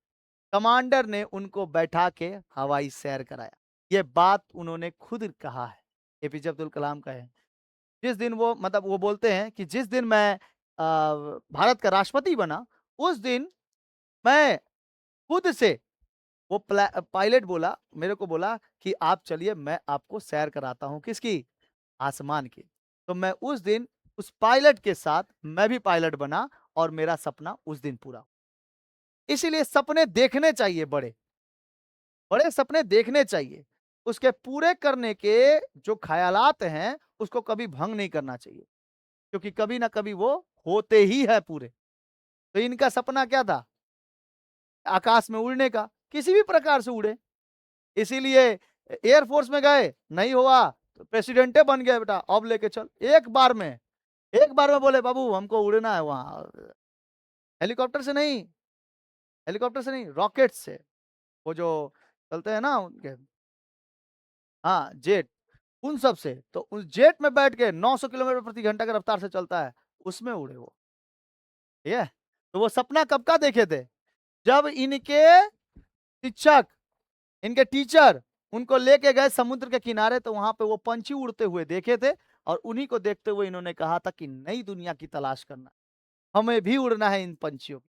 कमांडर ने उनको बैठा के हवाई सैर कराया। ये बात उन्होंने खुद कहा है, एपीजे अब्दुल कलाम का है। जिस दिन वो मतलब वो बोलते हैं कि जिस दिन मैं भारत का राष्ट्रपति बना, उस दिन मैं खुद से वो पायलट बोला, मेरे को बोला कि आप चलिए मैं आपको सैर कराता हूँ, किसकी? आसमान की। तो मैं उस दिन उस पायलट के साथ मैं भी पायलट बना और मेरा सपना उस दिन पूरा। इसीलिए सपने देखने चाहिए बड़े, बड़े सपने देखने चाहिए। उसके पूरे करने के जो ख़यालात हैं, उसको कभी भंग नहीं करना चाहिए, क्योंकि कभी ना कभी वो होते ही है पूरे। तो इनका सपना क्या था? आकाश में उड़ने का, किसी भी प्रकार से उड़े। इसीलिए एयरफोर्स में गए, नहीं हुआ, तो प्रेसिडेंटे बन गए बेटा, अब लेके चल। एक बार में बोले बाबू हमको उड़ना है वहाँ। हेलीकॉप्टर से नहीं, हेलीकॉप्टर से नहीं, रॉकेट से। वो जो चलते हैं ना उनके, हाँ, जेट, उन सब से। तो उस जेट में बैठ के 900 किलोमीटर प्रति घंटा की रफ्तार से चलता है, उसमें उड़े वो। ठीक है? तो वो सपना कब का देखे थे? जब इनके शिक्षक, इनके टीचर उनको लेके गए समुद्र के किनारे, तो वहां पे वो पंछी उड़ते हुए देखे थे, और उन्हीं को देखते हुए इन्होंने कहा था कि नई दुनिया की तलाश करना, हमें भी उड़ना है इन पंछियों की।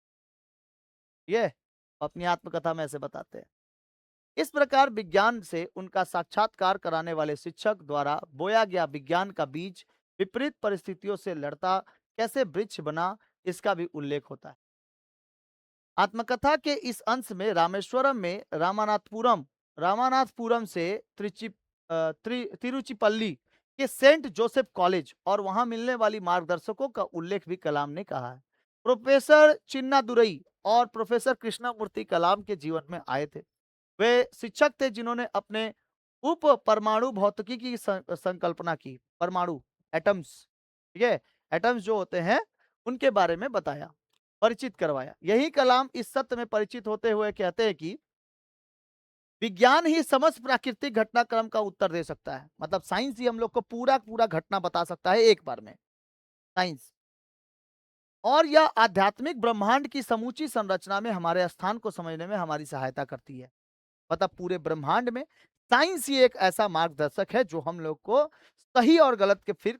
ये अपनी आत्मकथा में ऐसे बताते हैं। इस प्रकार विज्ञान से उनका साक्षात्कार कराने वाले शिक्षक द्वारा बोया गया विज्ञान का बीज विपरीत परिस्थितियों से लड़ता कैसे वृक्ष बना, इसका भी उल्लेख होता है। आत्मकथा के इस अंश में रामेश्वरम में रामानाथपुरम से तिरुचिपल्ली के सेंट जोसेफ कॉलेज और वहां मिलने वाली मार्गदर्शकों का उल्लेख भी कलाम ने कहा है। प्रोफेसर चिन्नादुरई और प्रोफेसर कृष्णमूर्ति कलाम के जीवन में आए थे। वे शिक्षक थे जिन्होंने अपने उप परमाणु भौतिकी की संकल्पना की। परमाणु, एटम्स, ठीक है, एटम्स जो होते हैं उनके बारे में बताया, परिचित करवाया। यही कलाम इस सत्य में परिचित होते हुए कहते हैं कि विज्ञान ही समस्त प्राकृतिक घटनाक्रम का उत्तर दे सकता है। मतलब साइंस ही हम लोग को पूरा पूरा घटना बता सकता है एक बार में, साइंस। और यह आध्यात्मिक ब्रह्मांड की समूची संरचना में हमारे स्थान को समझने में हमारी सहायता करती है। मतलब पूरे ब्रह्मांड में साइंस ही एक ऐसा मार्गदर्शक है जो हम लोग को सही और गलत के फिर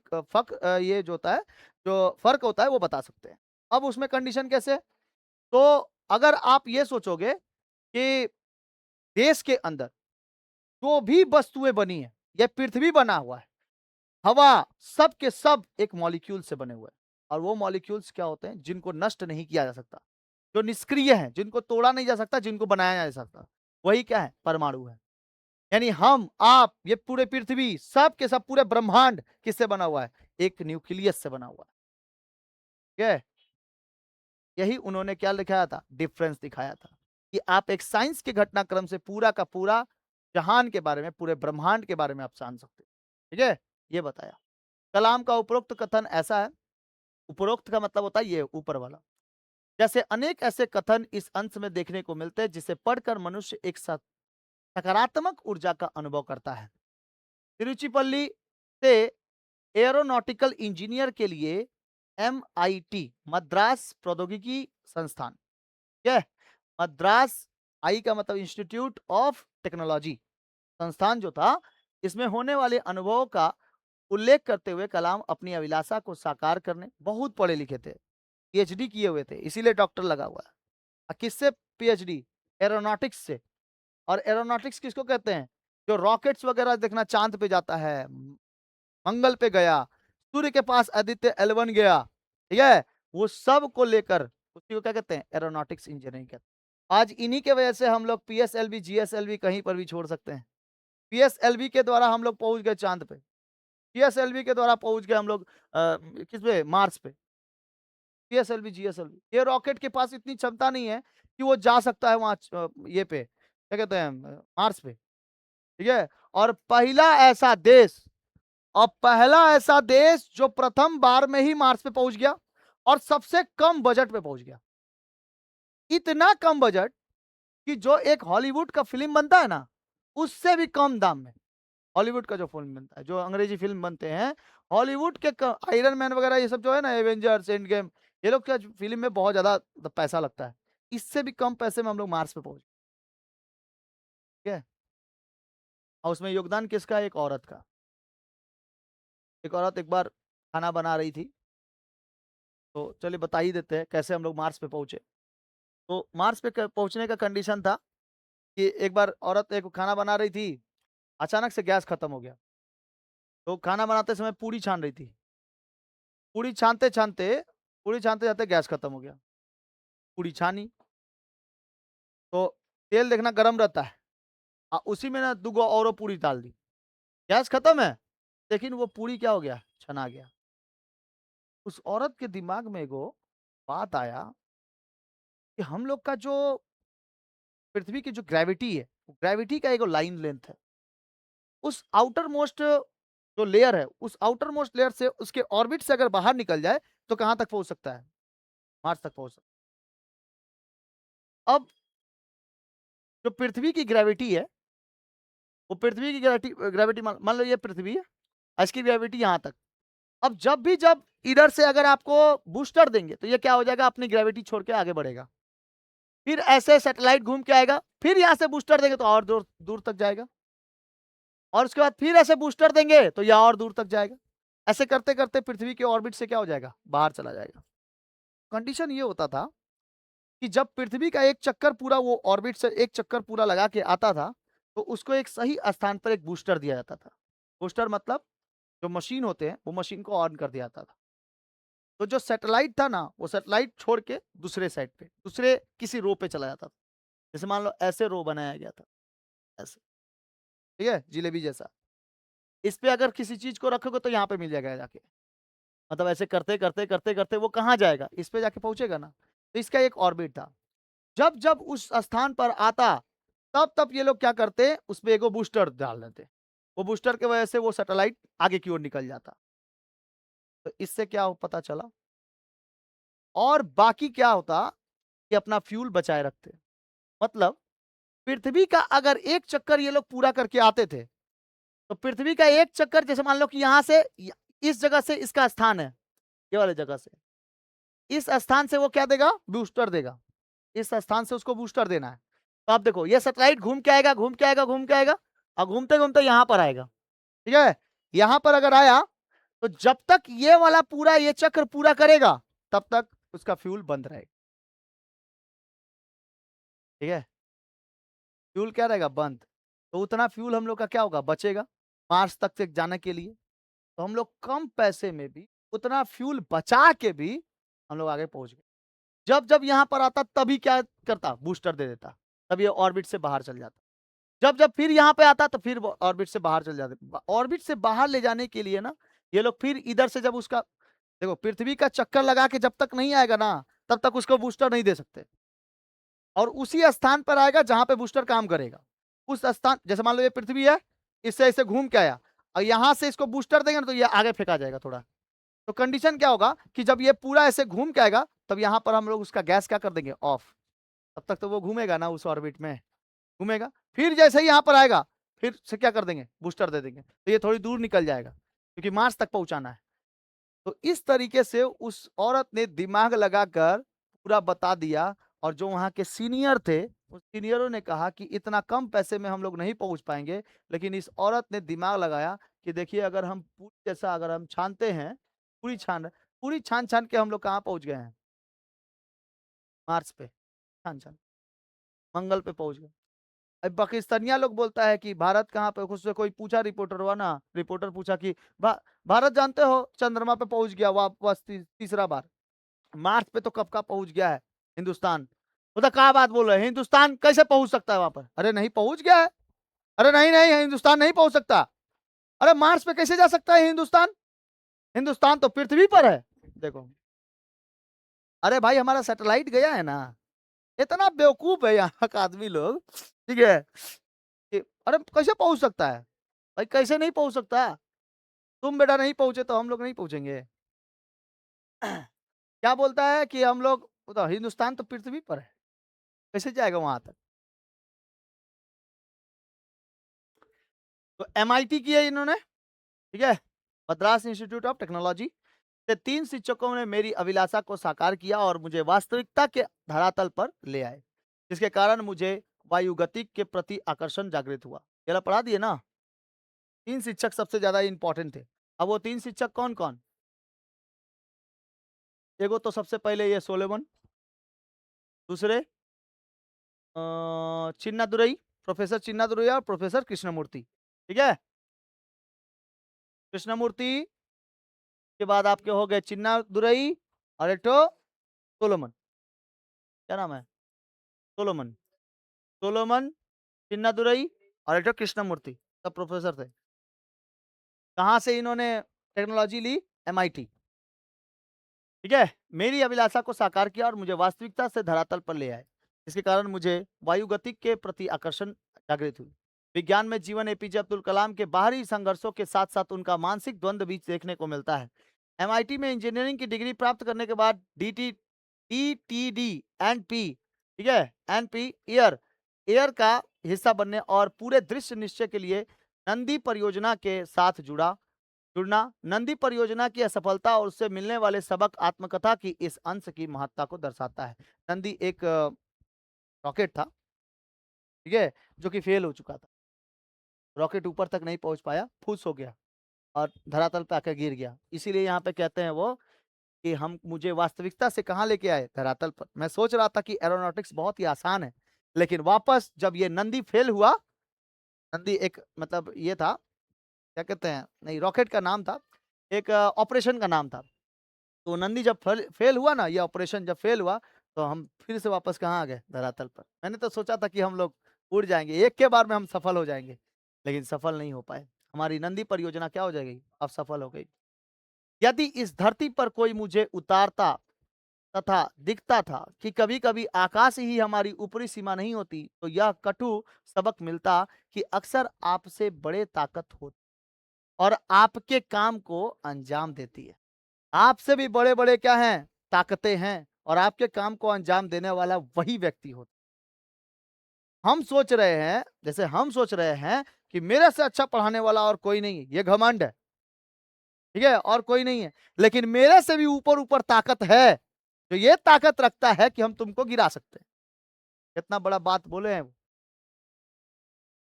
ये जो होता है, जो फर्क होता है वो बता सकते हैं। अब उसमें कंडीशन कैसे? तो अगर आप ये सोचोगे कि देश के अंदर जो भी वस्तुएं बनी है, ये पृथ्वी बना हुआ है, हवा, सब के सब एक मॉलिक्यूल से बने हुए हैं। और वो मॉलिक्यूल्स क्या होते हैं? जिनको नष्ट नहीं किया जा सकता, जो निष्क्रिय है, जिनको तोड़ा नहीं जा सकता, जिनको बनाया जा सकता, वही क्या है? परमाणु है। यानी हम, आप, ये पूरे पृथ्वी, सब के सब पूरे ब्रह्मांड किससे बना हुआ है? एक न्यूक्लियस से बना हुआ है। ठीक है? यही उन्होंने क्या दिखाया था? डिफरेंस दिखाया था कि आप एक साइंस के घटनाक्रम से पूरा का पूरा जहान के बारे में, पूरे ब्रह्मांड के बारे में आप जान सकते हैं। ठीक है? ये बताया। कलाम का उपरोक्त कथन ऐसा है, उपरोक्त का मतलब होता है ये ऊपर वाला। जैसे अनेक ऐसे कथन इस अंश में देखने को मिलते हैं जिसे पढ़कर मनुष्य एक सकारात्मक ऊर्जा का अनुभव करता है। तिरुचिपल्ली से एरोनॉटिकल इंजीनियर के लिए एमआईटी, मद्रास प्रौद्योगिकी संस्थान, क्या, मद्रास, आई का मतलब इंस्टीट्यूट ऑफ टेक्नोलॉजी, संस्थान जो था, इसमें होने वाले अनुभवों का उल्लेख करते हुए कलाम अपनी अभिलाषा को साकार करने, बहुत पढ़े लिखे थे, पीएचडी किए हुए थे, इसीलिए डॉक्टर लगा हुआ है। किससे पीएचडी? एरोनॉटिक्स से। और एरोनॉटिक्स किसको कहते हैं? जो रॉकेट्स वगैरह देखना, चांद पे जाता है, मंगल पे गया, सूर्य के पास आदित्य L1 गया, ठीक है, वो सब को लेकर उसी को क्या कहते हैं? एरोनॉटिक्स इंजीनियरिंग कहते हैं। आज इन्हीं के वजह से हम लोग पीएसएलवी, जीएसएलवी कहीं पर भी छोड़ सकते हैं। पीएसएलवी के द्वारा हम लोग पहुंच गए चांद पे, पीएसएलवी के द्वारा पहुंच गए हम लोग किस पे? मार्स पे। पीएसएलवी, जीएसएलवी, ये रॉकेट के पास इतनी क्षमता नहीं है कि वो जा सकता है वहां ये पे क्या कहते हैं, मार्स पे। ठीक है? और पहला ऐसा देश जो प्रथम बार में ही मार्स पे पहुंच गया और सबसे कम बजट पे पहुंच गया। इतना कम बजट कि जो एक हॉलीवुड का फिल्म बनता है ना, उससे भी कम दाम में। हॉलीवुड का जो फ़िल्म बनता है, जो अंग्रेज़ी फ़िल्म बनते हैं, हॉलीवुड के क आयरन मैन वगैरह ये सब जो है ना, एवेंजर्स, एंड गेम, ये लोग क्या फ़िल्म में बहुत ज़्यादा पैसा लगता है। इससे भी कम पैसे में हम लोग मार्स पे पहुँचे, ठीक है? और उसमें योगदान किसका है? एक औरत का। एक औरत एक बार खाना बना रही थी, तो चलिए बता ही देते हैं कैसे हम लोग मार्स पे पहुँचे। तो मार्स पे क पहुँचने का कंडीशन था कि एक बार औरत एक खाना बना रही थी, अचानक से गैस खत्म हो गया। तो खाना बनाते समय पूड़ी छान रही थी। पूड़ी छानते-छानते पूड़ी छानते-छानते गैस खत्म हो गया। पूड़ी छानी, तो तेल देखना गरम रहता है, उसी में ना 2 गो औरो पूड़ी डाल दी। गैस खत्म है, लेकिन वो पूड़ी क्या हो गया? छना गया। उस औरत के दिमाग में एगो बात आया कि हम लोग का जो पृथ्वी की जो ग्रेविटी है, ग्रेविटी का एगो लाइन लेंथ है। उस आउटर मोस्ट जो लेयर है, उस आउटर मोस्ट लेयर से उसके ऑर्बिट से अगर बाहर निकल जाए, तो कहाँ तक पहुँच सकता है? मार्स तक पहुँच सकता है। अब जो पृथ्वी की ग्रेविटी है, वो पृथ्वी की ग्रेविटी ग्रेविटी मान मान लो ये पृथ्वी है, इसकी ग्रेविटी यहाँ तक। अब जब इधर से अगर आपको बूस्टर देंगे, तो ये क्या हो जाएगा? अपनी ग्रेविटी छोड़ के आगे बढ़ेगा। फिर ऐसे सैटेलाइट घूम के आएगा, फिर यहाँ से बूस्टर देंगे तो और दूर दूर तक जाएगा, और उसके बाद फिर ऐसे बूस्टर देंगे तो यह और दूर तक जाएगा। ऐसे करते-करते पृथ्वी के ऑर्बिट से क्या हो जाएगा? बाहर चला जाएगा। कंडीशन ये होता था कि जब पृथ्वी का एक चक्कर पूरा वो ऑर्बिट से एक चक्कर पूरा लगा के आता था, तो उसको एक सही स्थान पर एक बूस्टर दिया जाता था। बूस्टर मतलब जो मशीन होते हैं, वो मशीन को ऑन कर दिया जाता था। तो जो सैटेलाइट था ना, वो सैटेलाइट छोड़ के दूसरे साइड पे, दूसरे किसी रो पे चला जाता था। जैसे मान लो ऐसे रो बनाया गया था, ऐसे, ठीक है? जिलेबी जैसा। इस पे अगर किसी चीज़ को रखोगे तो यहाँ पे मिल जाएगा जाके। मतलब ऐसे करते-करते वो कहाँ जाएगा? इस पे जाके पहुँचेगा ना। तो इसका एक ऑर्बिट था। जब उस स्थान पर आता, तब ये लोग क्या करते, उसपे एगो बूस्टर डाल देते। वो बूस्टर की वजह से वो सैटेलाइट आगे की ओर निकल जाता। तो इससे क्या हो पता चला, और बाकी क्या होता कि अपना फ्यूल बचाए रखते। मतलब पृथ्वी का अगर एक चक्कर ये लोग पूरा करके आते थे, तो पृथ्वी का एक चक्कर, जैसे मान लो कि यहाँ से इस जगह से इसका स्थान है, ये वाले जगह से, इस स्थान से वो क्या देगा? बूस्टर देगा। इस स्थान से उसको बूस्टर देना है। तो आप देखो, ये सैटेलाइट घूम के आएगा, घूम के आएगा, घूम के आएगा, और घूमते-घूमते यहाँ पर आएगा। ठीक है? यहाँ पर अगर आया, तो जब तक ये वाला पूरा ये चक्र पूरा करेगा, तब तक उसका फ्यूल बंद रहेगा। ठीक है? फ्यूल क्या रहेगा? बंद। तो उतना फ्यूल हम लोग का क्या होगा? बचेगा, मार्स तक से जाने के लिए। तो हम लोग कम पैसे में भी उतना फ्यूल बचा के भी हम लोग आगे पहुँच गए। जब यहाँ पर आता, तभी क्या करता? बूस्टर दे देता। तब ये ऑर्बिट से बाहर चल जाता। जब फिर यहाँ पे आता, तो फिर वो ऑर्बिट से बाहर चल जाते। ऑर्बिट से बाहर ले जाने के लिए ना, ये लोग फिर इधर से जब उसका, देखो पृथ्वी का चक्कर लगा के जब तक नहीं आएगा ना, तब तक उसको बूस्टर नहीं दे सकते, और उसी स्थान पर आएगा जहां पे बूस्टर काम करेगा। उस स्थान, जैसे मान लो ये पृथ्वी है, इससे ऐसे घूम के आया, और यहां से इसको बूस्टर देंगे ना, तो ये आगे फेंका जाएगा थोड़ा। तो कंडीशन क्या होगा कि जब ये पूरा ऐसे घूम के आएगा, तब यहाँ पर हम लोग उसका गैस क्या कर देंगे? ऑफ। तब तक तो वो घूमेगा ना उस ऑर्बिट में, घूमेगा। फिर जैसे ही यहाँ पर आएगा, फिर से क्या कर देंगे? बूस्टर दे देंगे, तो ये थोड़ी दूर निकल जाएगा, क्योंकि मार्स तक पहुंचाना है। तो इस तरीके से उस औरत ने दिमाग लगाकर पूरा बता दिया, और जो वहाँ के सीनियर थे, उस सीनियरों ने कहा कि इतना कम पैसे में हम लोग नहीं पहुँच पाएँगे, लेकिन इस औरत ने दिमाग लगाया कि देखिए, अगर हम पूरी जैसा अगर हम छानते हैं, पूरी छान-छान के हम लोग कहाँ पहुँच गए हैं? मार्स पे, छान-छान, मंगल पे पहुँच गए। अब पाकिस्तानिया लोग बोलता है कि भारत कहाँ पे, उससे कोई पूछा, रिपोर्टर हुआ ना, रिपोर्टर पूछा कि भारत जानते हो चंद्रमा पे पहुंच गया वापस तीसरा बार, मार्स पे तो कब का पहुंच गया है हिंदुस्तान। बोला क्या बात बोल रहे हैं, हिंदुस्तान कैसे पहुंच सकता है वहां पर? अरे नहीं पहुंच गया है। अरे नहीं नहीं, हिंदुस्तान नहीं पहुंच सकता। अरे मार्स पे कैसे जा सकता है हिंदुस्तान? हिंदुस्तान तो पृथ्वी पर है। देखो, अरे भाई हमारा सैटेलाइट गया है ना। इतना बेवकूफ है यहाँ का आदमी लोग, ठीक है, कि अरे कैसे पहुंच सकता है? भाई कैसे नहीं पहुंच सकता? तुम बेटा नहीं पहुंचे तो हम लोग नहीं पहुंचेंगे। क्या बोलता है कि हम लोग, तो हिंदुस्तान तो पृथ्वी पर है, कैसे जाएगा वहां तक? तो MIT की है इन्होंने, ठीक है, मद्रास इंस्टीट्यूट ऑफ टेक्नोलॉजी से 3 शिक्षकों ने मेरी अभिलाषा को साकार किया और मुझे वास्तविकता के धरातल पर ले आए, जिसके कारण मुझे वायुगतिक के प्रति आकर्षण जागृत हुआ। ये ला पढ़ा दिए ना? 3 शिक्षक सबसे ज़्यादा इम्पोर्टेंट थे। अब वो 3 शिक्षक कौन-कौन? एगो तो सबसे पहले ये सोलोमन, दूसरे चिन्नादुरई, प्रोफेसर चिन्नादुरई और प्रोफेसर कृष्णमूर्ति, ठीक है? कृष्णमूर्ति के बाद आपके हो गए चिन्नादुरई और एक ठो सोलोमन, क्या नाम है? सोलोमन, सोलोमन, चिन्नादुरई और एक ठो कृष्णमूर्ति, सब प्रोफेसर थे। कहाँ से इन्होंने टेक्नोलॉजी ली? MIT, ठीक है? मेरी अभिलाषा को साकार किया और मुझे वास्तविकता से धरातल पर ले आए, जिसके कारण मुझे वायुगतिक के प्रति आकर्षण जागृत हुई। विज्ञान में जीवन एपीजे अब्दुल कलाम के बाहरी संघर्षों के साथ-साथ उनका मानसिक द्वंद्व भी देखने को मिलता है। MIT में इंजीनियरिंग की डिग्री प्राप्त करने के बाद DTD एंड पी, ठीक है? एनपी एयर का हिस्सा बनने और पूरे दृश्य निश्चय के लिए नंदी परियोजना के साथ जुड़ना नंदी परियोजना की असफलता और उससे मिलने वाले सबक आत्मकथा की इस अंश की महत्ता को दर्शाता है। नंदी एक रॉकेट था, ठीक है, जो कि फेल हो चुका था। रॉकेट ऊपर तक नहीं पहुंच पाया, फुस हो गया और धरातल पे आकर गिर गया। इसीलिए यहाँ पे कहते हैं वो कि हम मुझे वास्तविकता से कहाँ लेके आए? धरातल पर। मैं सोच रहा था कि एरोनॉटिक्स बहुत ही आसान है, लेकिन वापस जब ये नंदी फेल हुआ, नंदी एक मतलब ये था, क्या कहते हैं, नहीं रॉकेट का नाम था, एक ऑपरेशन का नाम था। तो नंदी जब फेल हुआ ना, ये ऑपरेशन जब फेल हुआ, तो हम फिर से वापस कहाँ आ गए? धरातल पर। मैंने तो सोचा था कि हम लोग उड़ जाएंगे, एक के बार में हम सफल हो जाएंगे, लेकिन सफल नहीं हो पाए। हमारी नंदी परियोजना क्या हो जाएगी? अब सफल हो गई। यदि इस धरती पर कोई मुझे उतारता तथा दिखता था कि कभी-कभी आकाश ही हमारी ऊपरी सीमा नहीं होती, तो यह कटु सबक मिलता कि अक्सर आपसे बड़े ताकत होती और आपके काम को अंजाम देती है। आपसे भी बड़े-बड़े क्या हैं? ताकतें हैं और आपके काम को अंजाम देने वाला वही व्यक्ति होता है। हम सोच रहे हैं, जैसे हम सोच रहे हैं कि मेरे से अच्छा पढ़ाने वाला और कोई नहीं है, ये घमंड है, ठीक है? और कोई नहीं है, लेकिन मेरे से भी ऊपर-ऊपर ताकत है, जो ये ताकत रखता है कि हम तुमको गिरा सकते हैं। कितना बड़ा बात बोले हैं वो।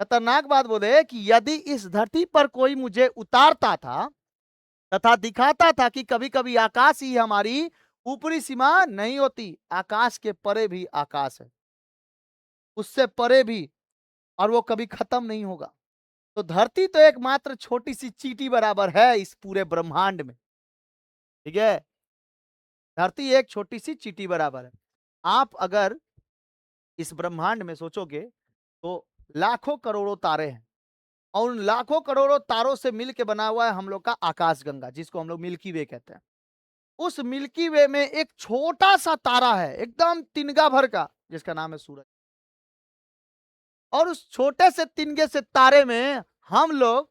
खतरनाक बात बोले कि यदि इस धरती पर कोई मुझे उतारता था तथा दिखाता था कि कभी-कभी आकाश ही हमारी ऊपरी सीमा नहीं होती, आकाश के परे भी आकाश है, उससे परे भी, और वो कभी खत्म नहीं होगा। तो धरती तो एकमात्र छोटी सी चींटी बराबर है इस पूरे ब्रह्मांड में, ठीक है? धरती एक छोटी सी चींटी बराबर है। आप अगर इस ब्रह्मांड में सोचोगे तो लाखों करोड़ों तारे हैं और उन लाखों करोड़ों तारों से मिल के बना हुआ है हम लोग का आकाशगंगा, जिसको हम लोग मिल्की वे कहते हैं। उस मिल्की वे में एक छोटा सा तारा है, एकदम तिनगा भर का, जिसका नाम है सूरज। और उस छोटे से तिनगे से तारे में हम लोग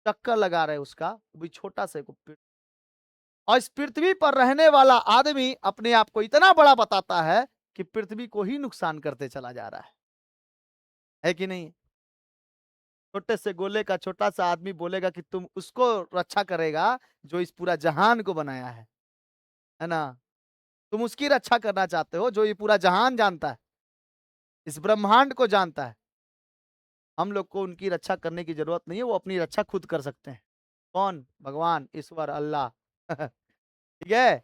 चक्कर लगा रहे हैं उसका, वो भी छोटा सा और इस पृथ्वी पर रहने वाला आदमी अपने आप को इतना बड़ा बताता है कि पृथ्वी को ही नुकसान करते चला जा रहा है कि नहीं? छोटे से गोले का छोटा सा आदमी बोलेगा कि तुम उसको रक्षा करेगा जो इस पूरा जहान को बनाया है ना? तुम उसकी रक्षा करना चाहते हो जो ये पूरा जहान जानता है, इस ब्रह्मांड को जानता है। हम लोग को उनकी रक्षा करने की जरूरत नहीं है, वो अपनी रक्षा खुद कर सकते हैं। कौन? भगवान, ईश्वर, अल्लाह। ठीक है?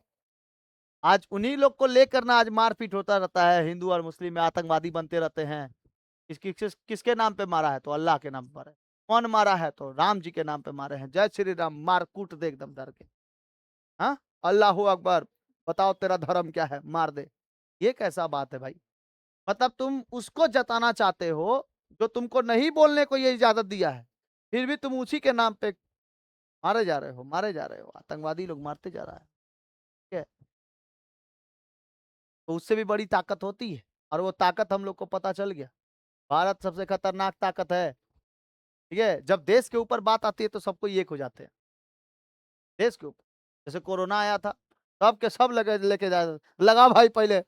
आज उन्हीं लोग को लेकर ना आज मारपीट होता रहता है, हिंदू और मुस्लिम में आतंकवादी बनते रहते हैं। किसके नाम पे मारा है? तो अल्लाह के नाम पे मारा है। कौन मारा है? तो राम जी के नाम पे मारे हैं। जय श्री राम, मार कूट दे एकदम डर के। हाँ, अल्लाह अकबर, बताओ तेरा धर्म क्या है, मार दे। ये कैसा बात है भाई? मतलब तुम उसको जताना चाहते हो जो तुमको नहीं बोलने को ये इजाजत दिया है, फिर भी तुम उसी के नाम पे मारे जा रहे हो, मारे जा रहे हो। आतंकवादी लोग मारते जा रहा है, ठीक है? तो उससे भी बड़ी ताकत होती है और वो ताकत हम लोग को पता चल गया। भारत सबसे खतरनाक ताकत है, ठीक है? जब देश के ऊपर बात आती है तो सबको एक हो जाते हैं। देश के ऊपर जैसे कोरोना आया था, सब के सब लगे लेके जा, लगा भाई पहले।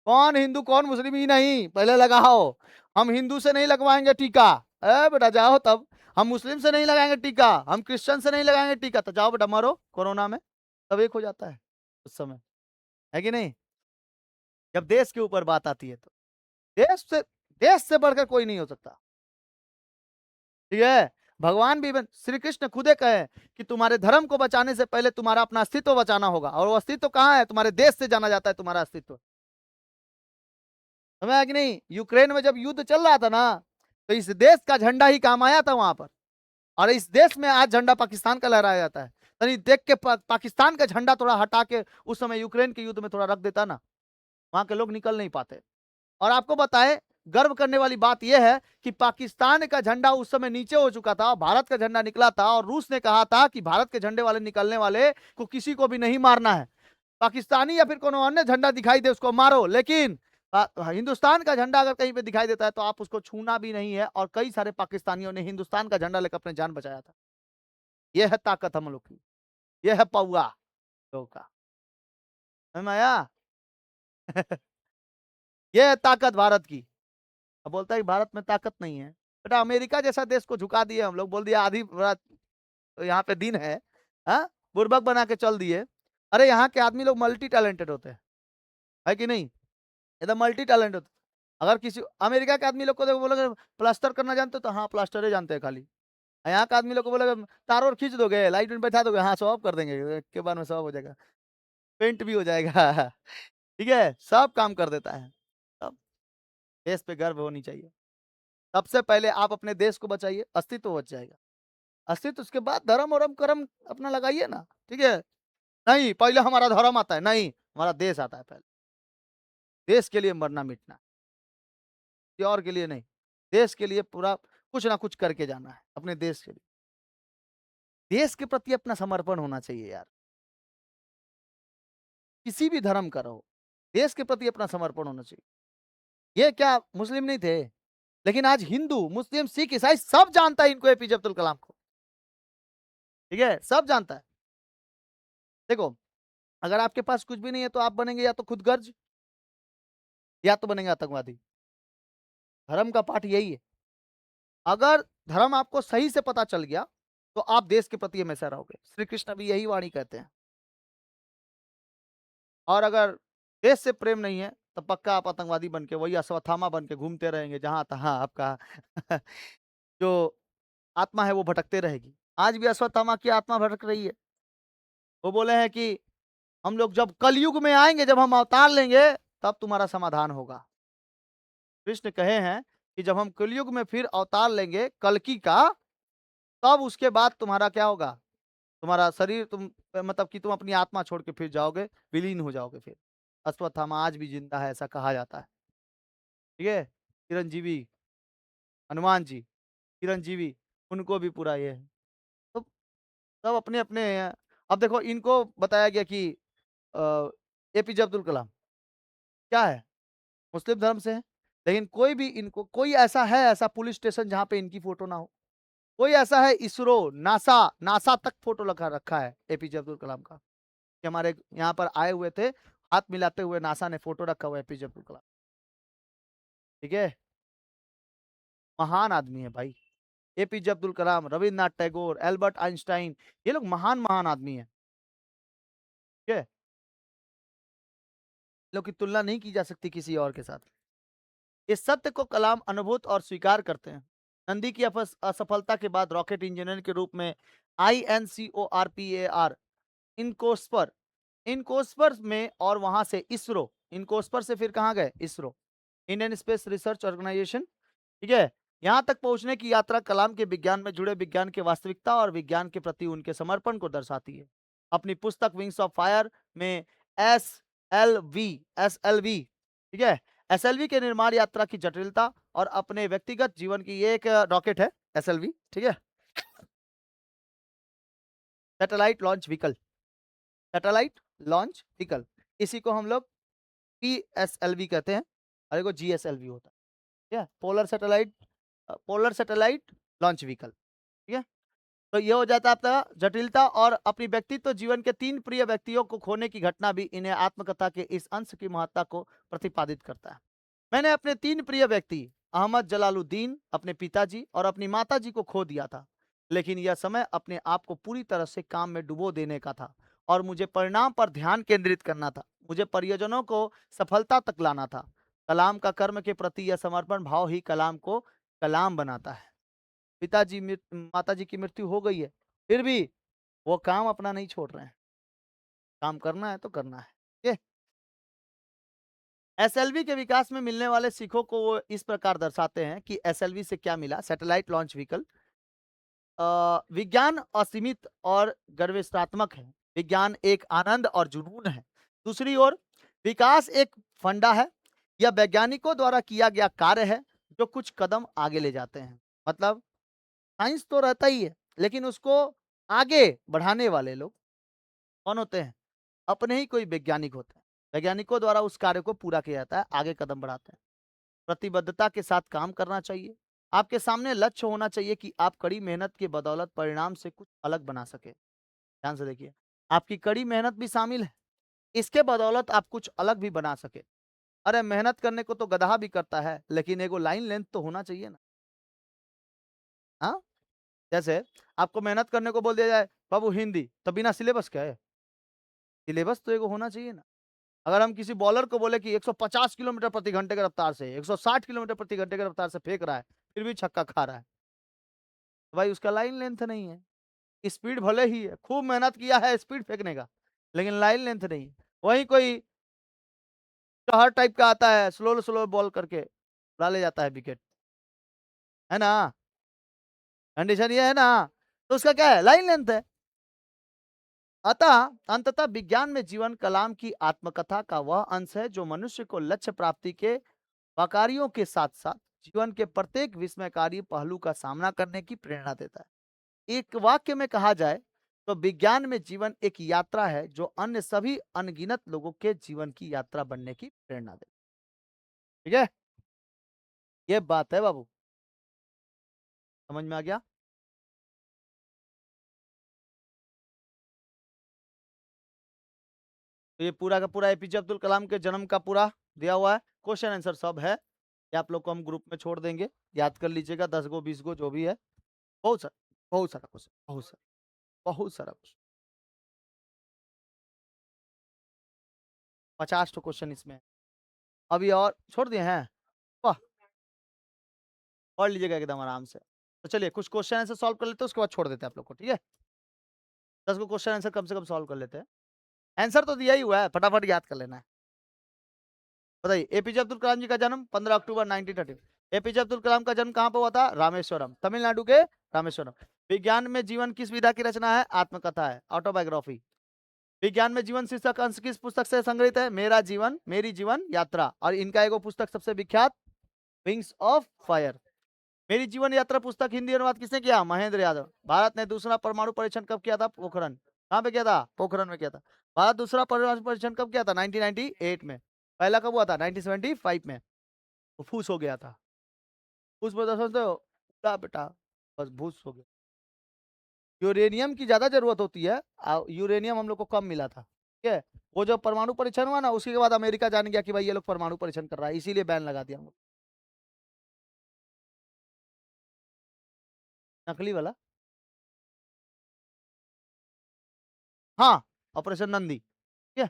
कौन हिंदू कौन मुस्लिम ही नहीं, पहले लगाओ। हम हिंदू से नहीं लगवाएंगे टीका। बेटा जाओ तब। हम मुस्लिम से नहीं लगाएंगे टीका, हम क्रिश्चियन से नहीं लगाएंगे टीका, तो जाओ बेटा मरो कोरोना में, सब एक हो जाता है उस समय, है कि नहीं? जब देश के ऊपर बात आती है तो देश से बढ़कर कोई नहीं हो सकता, ठीक है? भगवान भी श्री कृष्ण खुदे कहे कि तुम्हारे धर्म को बचाने से पहले तुम्हारा अपना अस्तित्व बचाना होगा, और वो अस्तित्व कहाँ है? तुम्हारे देश से जाना जाता है तुम्हारा अस्तित्व, समझ आया कि नहीं? यूक्रेन में जब युद्ध चल रहा था ना, तो इस देश का झंडा ही काम आया था वहां पर, और इस देश में आज झंडा पाकिस्तान का लहराया जाता है। तो देख के पाकिस्तान का झंडा थोड़ा हटा के उस समय यूक्रेन के युद्ध में थोड़ा रख देता ना, वहां के लोग निकल नहीं पाते। और आपको बताएं, गर्व करने वाली बात यह है कि पाकिस्तान का झंडा उस समय नीचे हो चुका था, भारत का झंडा निकला था, और रूस ने कहा था कि भारत के झंडे वाले निकलने वाले को किसी को भी नहीं मारना है, पाकिस्तानी या फिर कोनो अन्य झंडा दिखाई दे उसको मारो, लेकिन हिंदुस्तान का झंडा अगर कहीं पे दिखाई देता है तो आप उसको छूना भी नहीं है। और कई सारे पाकिस्तानियों ने हिंदुस्तान का झंडा लेकर अपने जान बचाया था। यह है ताकत हम लोग की, यह है पौआ लोगों का, समझ में आया? यह है ताकत भारत की। अब बोलता है कि भारत में ताकत नहीं है, बेटा अमेरिका जैसा देश को झुका दिए हम लोग, बोल दिया आधी रात तो यहाँ पे दिन है, हाँ, बुर्बक बना के चल दिए। अरे यहाँ के आदमी लोग मल्टी टैलेंटेड होते हैं, है कि नहीं? एकदम मल्टी टैलेंट होते। अगर किसी अमेरिका के आदमी लोग को देखो, बोलोगे प्लास्टर करना जानते हो तो हाँ प्लास्टर ही जानते हैं खाली। यहाँ के आदमी लोग को बोलोगे तार और खींच दोगे, लाइट में बैठा दोगे, हाँ सॉल्व कर देंगे, के बाद में सॉल्व हो जाएगा, पेंट भी हो जाएगा। ठीक है, सब काम कर देता है। सब देश पे गर्व होनी चाहिए। सबसे पहले आप अपने देश को बचाइए, अस्तित्व बच जाएगा। अस्तित्व, उसके बाद धर्म और कर्म अपना लगाइए ना, ठीक है? नहीं पहले हमारा धर्म आता है, नहीं, हमारा देश आता है पहले। देश के लिए मरना मिटना, किसी और के लिए नहीं। देश के लिए पूरा कुछ ना कुछ करके जाना है अपने देश के लिए। देश के प्रति अपना समर्पण होना चाहिए यार, किसी भी धर्म का रहो, देश के प्रति अपना समर्पण होना चाहिए। ये क्या मुस्लिम नहीं थे? लेकिन आज हिंदू, मुस्लिम, सिख, ईसाई सब जानता है इनको, एपीजे अब्दुल कलाम को, ठीक है? सब जानता है। देखो, अगर आपके पास कुछ भी नहीं है तो आप बनेंगे या तो खुदगर्ज या तो बनेंगे आतंकवादी। धर्म का पाठ यही है। अगर धर्म आपको सही से पता चल गया तो आप देश के प्रति हमेशा रहोगे। श्री कृष्ण भी यही वाणी कहते हैं। और अगर देश से प्रेम नहीं है तो पक्का आप आतंकवादी बन के, वही अश्वत्थामा बन के घूमते रहेंगे जहां तहां आपका जो आत्मा है वो भटकते रहेगी। आज भी अश्वत्थामा की आत्मा भटक रही है। वो बोले हैं कि हम लोग जब कलयुग में आएंगे, जब हम अवतार लेंगे, तब तुम्हारा समाधान होगा। कृष्ण कहे हैं कि जब हम कलयुग में फिर अवतार लेंगे कल्कि का, तब उसके बाद तुम्हारा क्या होगा? तुम्हारा शरीर, तुम मतलब कि तुम अपनी आत्मा छोड़ के फिर जाओगे, विलीन हो जाओगे फिर। अश्वत्थामा आज भी जिंदा है, ऐसा कहा जाता है, ठीक है? चिरंजीवी हनुमान जी, चिरंजीवी, उनको भी पूरा ये है। तो सब अपने अपने हैं। अब देखो, इनको बताया गया कि एपीजे अब्दुल कलाम क्या है? मुस्लिम धर्म से है, लेकिन कोई भी इनको, कोई ऐसा है, ऐसा पुलिस स्टेशन जहाँ पे इनकी फोटो ना हो? कोई ऐसा है? इसरो, नासा, नासा तक फोटो लगा रखा है एपीजे अब्दुल कलाम का, कि हमारे यहाँ पर आए हुए थे, हाथ मिलाते हुए नासा ने फोटो रखा हुआ है एपीजे अब्दुल कलाम, ठीक है? महान आदमी है भाई APJ Abdul Kalam, Rabindranath Tagore, Albert Einstein, ये लोग महान महान आदमी है, ठीक है? लोग की तुलना नहीं की जा सकती किसी और के साथ। इस सत्य को कलाम अनुभूत और स्वीकार करते हैं। नंदी की असफलता के बाद रॉकेट इंजीनियर के रूप में INCORPAR, इनकोस्पर, इनकोस्पर में, और वहां से इसरो, इनकोस्पर से फिर कहाँ गए? ISRO, Indian space research organisation, ठीक है? यहां तक पहुंचने की यात्रा कलाम के विज्ञान में जुड़े विज्ञान की वास्तविकता और विज्ञान के प्रति उनके समर्पण को दर्शाती है। अपनी पुस्तक विंग्स ऑफ फायर में SLV, ठीक है, SLV के निर्माण यात्रा की जटिलता और अपने व्यक्तिगत जीवन की, ये एक रॉकेट है SLV, ठीक है? Satellite launch vehicle, satellite launch vehicle, इसी को हम लोग PSLV कहते हैं, और एक GSLV होता है, ठीक है? पोलर सैटेलाइट लॉन्च व्हीकल, ठीक है? तो ये हो जाता है आपका जटिलता, और अपनी व्यक्तित्व जीवन के 3 प्रिय व्यक्तियों को खोने की घटना भी इन्हें आत्मकथा के इस अंश की महत्ता को प्रतिपादित करता है। मैंने अपने 3 प्रिय व्यक्ति अहमद जलालुद्दीन अपने पिताजी और अपनी माताजी को खो दिया था, लेकिन यह समय अपने आप को पूरी तरह से काम में डुबो देने का था और मुझे परिणाम पर ध्यान केंद्रित करना था। मुझे परियोजनों को सफलता तक लाना था। कलाम का कर्म के प्रति यह समर्पण भाव ही कलाम को कलाम बनाता है। पिताजी माताजी की मृत्यु हो गई है, फिर भी वो काम अपना नहीं छोड़ रहे हैं। काम करना है तो करना है। ये एसएलवी के विकास में मिलने वाले सीखों को वो इस प्रकार दर्शाते हैं कि एसएलवी से क्या मिला। Satellite launch vehicle. विज्ञान असीमित और गर्विष्ठात्मक है। विज्ञान एक आनंद और जुनून है। दूसरी ओर विकास एक फंडा है। यह वैज्ञानिकों द्वारा किया गया कार्य है जो कुछ कदम आगे ले जाते हैं। मतलब साइंस तो रहता ही है, लेकिन उसको आगे बढ़ाने वाले लोग कौन होते हैं? अपने ही कोई वैज्ञानिक होते हैं। वैज्ञानिकों द्वारा उस कार्य को पूरा किया जाता है, आगे कदम बढ़ाते हैं। प्रतिबद्धता के साथ काम करना चाहिए। आपके सामने लक्ष्य होना चाहिए कि आप कड़ी मेहनत की बदौलत परिणाम से कुछ अलग बना सके। ध्यान से देखिए, आपकी कड़ी मेहनत भी शामिल है। इसके बदौलत आप कुछ अलग भी बना सके। अरे मेहनत करने को तो गधा भी करता है, लेकिन एगो लाइन लेंथ तो होना चाहिए ना। हाँ, जैसे आपको मेहनत करने को बोल दिया जाए बाबू हिंदी, तो बिना सिलेबस के है? सिलेबस तो एगो होना चाहिए ना। अगर हम किसी बॉलर को बोले कि 150 किलोमीटर प्रति घंटे की रफ्तार से 160 किलोमीटर प्रति घंटे की रफ्तार से फेंक रहा है, फिर भी छक्का खा रहा है, तो भाई उसका लाइन लेंथ नहीं है। स्पीड भले ही है, खूब मेहनत किया है स्पीड फेंकने का, लेकिन लाइन लेंथ नहीं है। वही कोई चहर टाइप का आता है, स्लो स्लो बॉल करके डाले जाता है विकेट, है ना? कंडीशन ये है ना, तो उसका क्या है? लाइन लेंथ है। अतः अंततः विज्ञान में जीवन कलाम की आत्मकथा का वह अंश है जो मनुष्य को लक्ष्य प्राप्ति के वकारियों के साथ साथ जीवन के प्रत्येक विस्मयकारी पहलू का सामना करने की प्रेरणा देता है। एक वाक्य में कहा जाए तो विज्ञान में जीवन एक यात्रा है जो अन्य सभी अनगिनत लोगों के जीवन की यात्रा बनने की प्रेरणा दे। ठीक है, ये बात है बाबू, समझ में आ गया? तो ये पूरा का पूरा एपीजे अब्दुल कलाम के जन्म का पूरा दिया हुआ है, क्वेश्चन आंसर सब है। ये आप लोग को हम ग्रुप में छोड़ देंगे, याद कर लीजिएगा, 10 गो 20 गो जो भी है। बहुत सारा, बहुत सारा क्वेश्चन, बहुत सारा, बहुत सारा क्वेश्चन, 50 क्वेश्चन इसमें अभी और छोड़ दिए हैं। वाह, पढ़ लीजिएगा एकदम आराम से। तो चलिए कुछ क्वेश्चन आंसर सॉल्व कर लेते हैं, उसके बाद छोड़ देते हैं आप लोग को, ठीक है? 10 गो क्वेश्चन आंसर कम से कम सॉल्व कर लेते हैं। आंसर तो दिया ही हुआ है, फटाफट याद कर लेना है। बताइए, एपीजे अब्दुल कलाम जी का जन्म 15 अक्टूबर 1930। एपीजे अब्दुल कलाम का जन्म कहाँ पर हुआ था? रामेश्वरम, तमिलनाडु के रामेश्वरम। विज्ञान में जीवन किस विधा की रचना है? आत्मकथा है, ऑटोबायोग्राफी। विज्ञान में जीवन शीर्षक अंश किस पुस्तक से संग्रहित है? मेरा जीवन मेरी जीवन यात्रा। और इनका एगो पुस्तक सबसे विख्यात, विंग्स ऑफ फायर। मेरी जीवन यात्रा पुस्तक हिंदी अनुवाद किसने किया? महेंद्र यादव। भारत ने दूसरा परमाणु परीक्षण कब किया था? पोखरण। कहाँ पे किया था? पोखरण में किया था। भारत दूसरा परमाणु परीक्षण कब किया था? 1998 में। पहला कब हुआ था? 1975 में। वो फूस हो गया था। फूस में समझते हो? बेटा, बस भूस हो गया। यूरेनियम की ज्यादा जरूरत होती है, यूरेनियम हम लोग को कम मिला था, ठीक है? वो जब परमाणु परीक्षण हुआ ना, उसी के बाद अमेरिका जान गया कि भाई ये लोग परमाणु परीक्षण कर रहा है, इसीलिए बैन लगा दिया हम लोग। नकली वाला, हाँ, ऑपरेशन नंदी, ठीक है?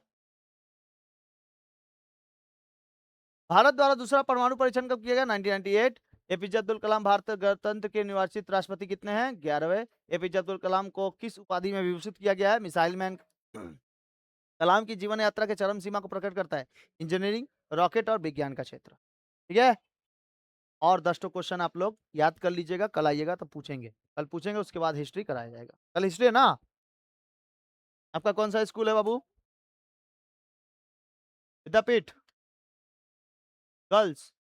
भारत द्वारा दूसरा परमाणु परीक्षण कब किया गया? 1998। एपीजे अब्दुल कलाम भारत गणतंत्र के निर्वाचित राष्ट्रपति कितने हैं? 11वें। एपीजे अब्दुल कलाम को किस उपाधि में विभूषित किया गया है? Missile man. कलाम की जीवन यात्रा के चरम सीमा को प्रकट करता है इंजीनियरिंग, रॉकेट और विज्ञान का क्षेत्र, ठीक है? और 10 क्वेश्चन आप लोग याद कर लीजिएगा, कल आइएगा तो पूछेंगे, कल पूछेंगे, उसके बाद हिस्ट्री कराया जाएगा। कल हिस्ट्री है ना? आपका कौन सा स्कूल है बाबू? विद्यापीठ गर्ल्स?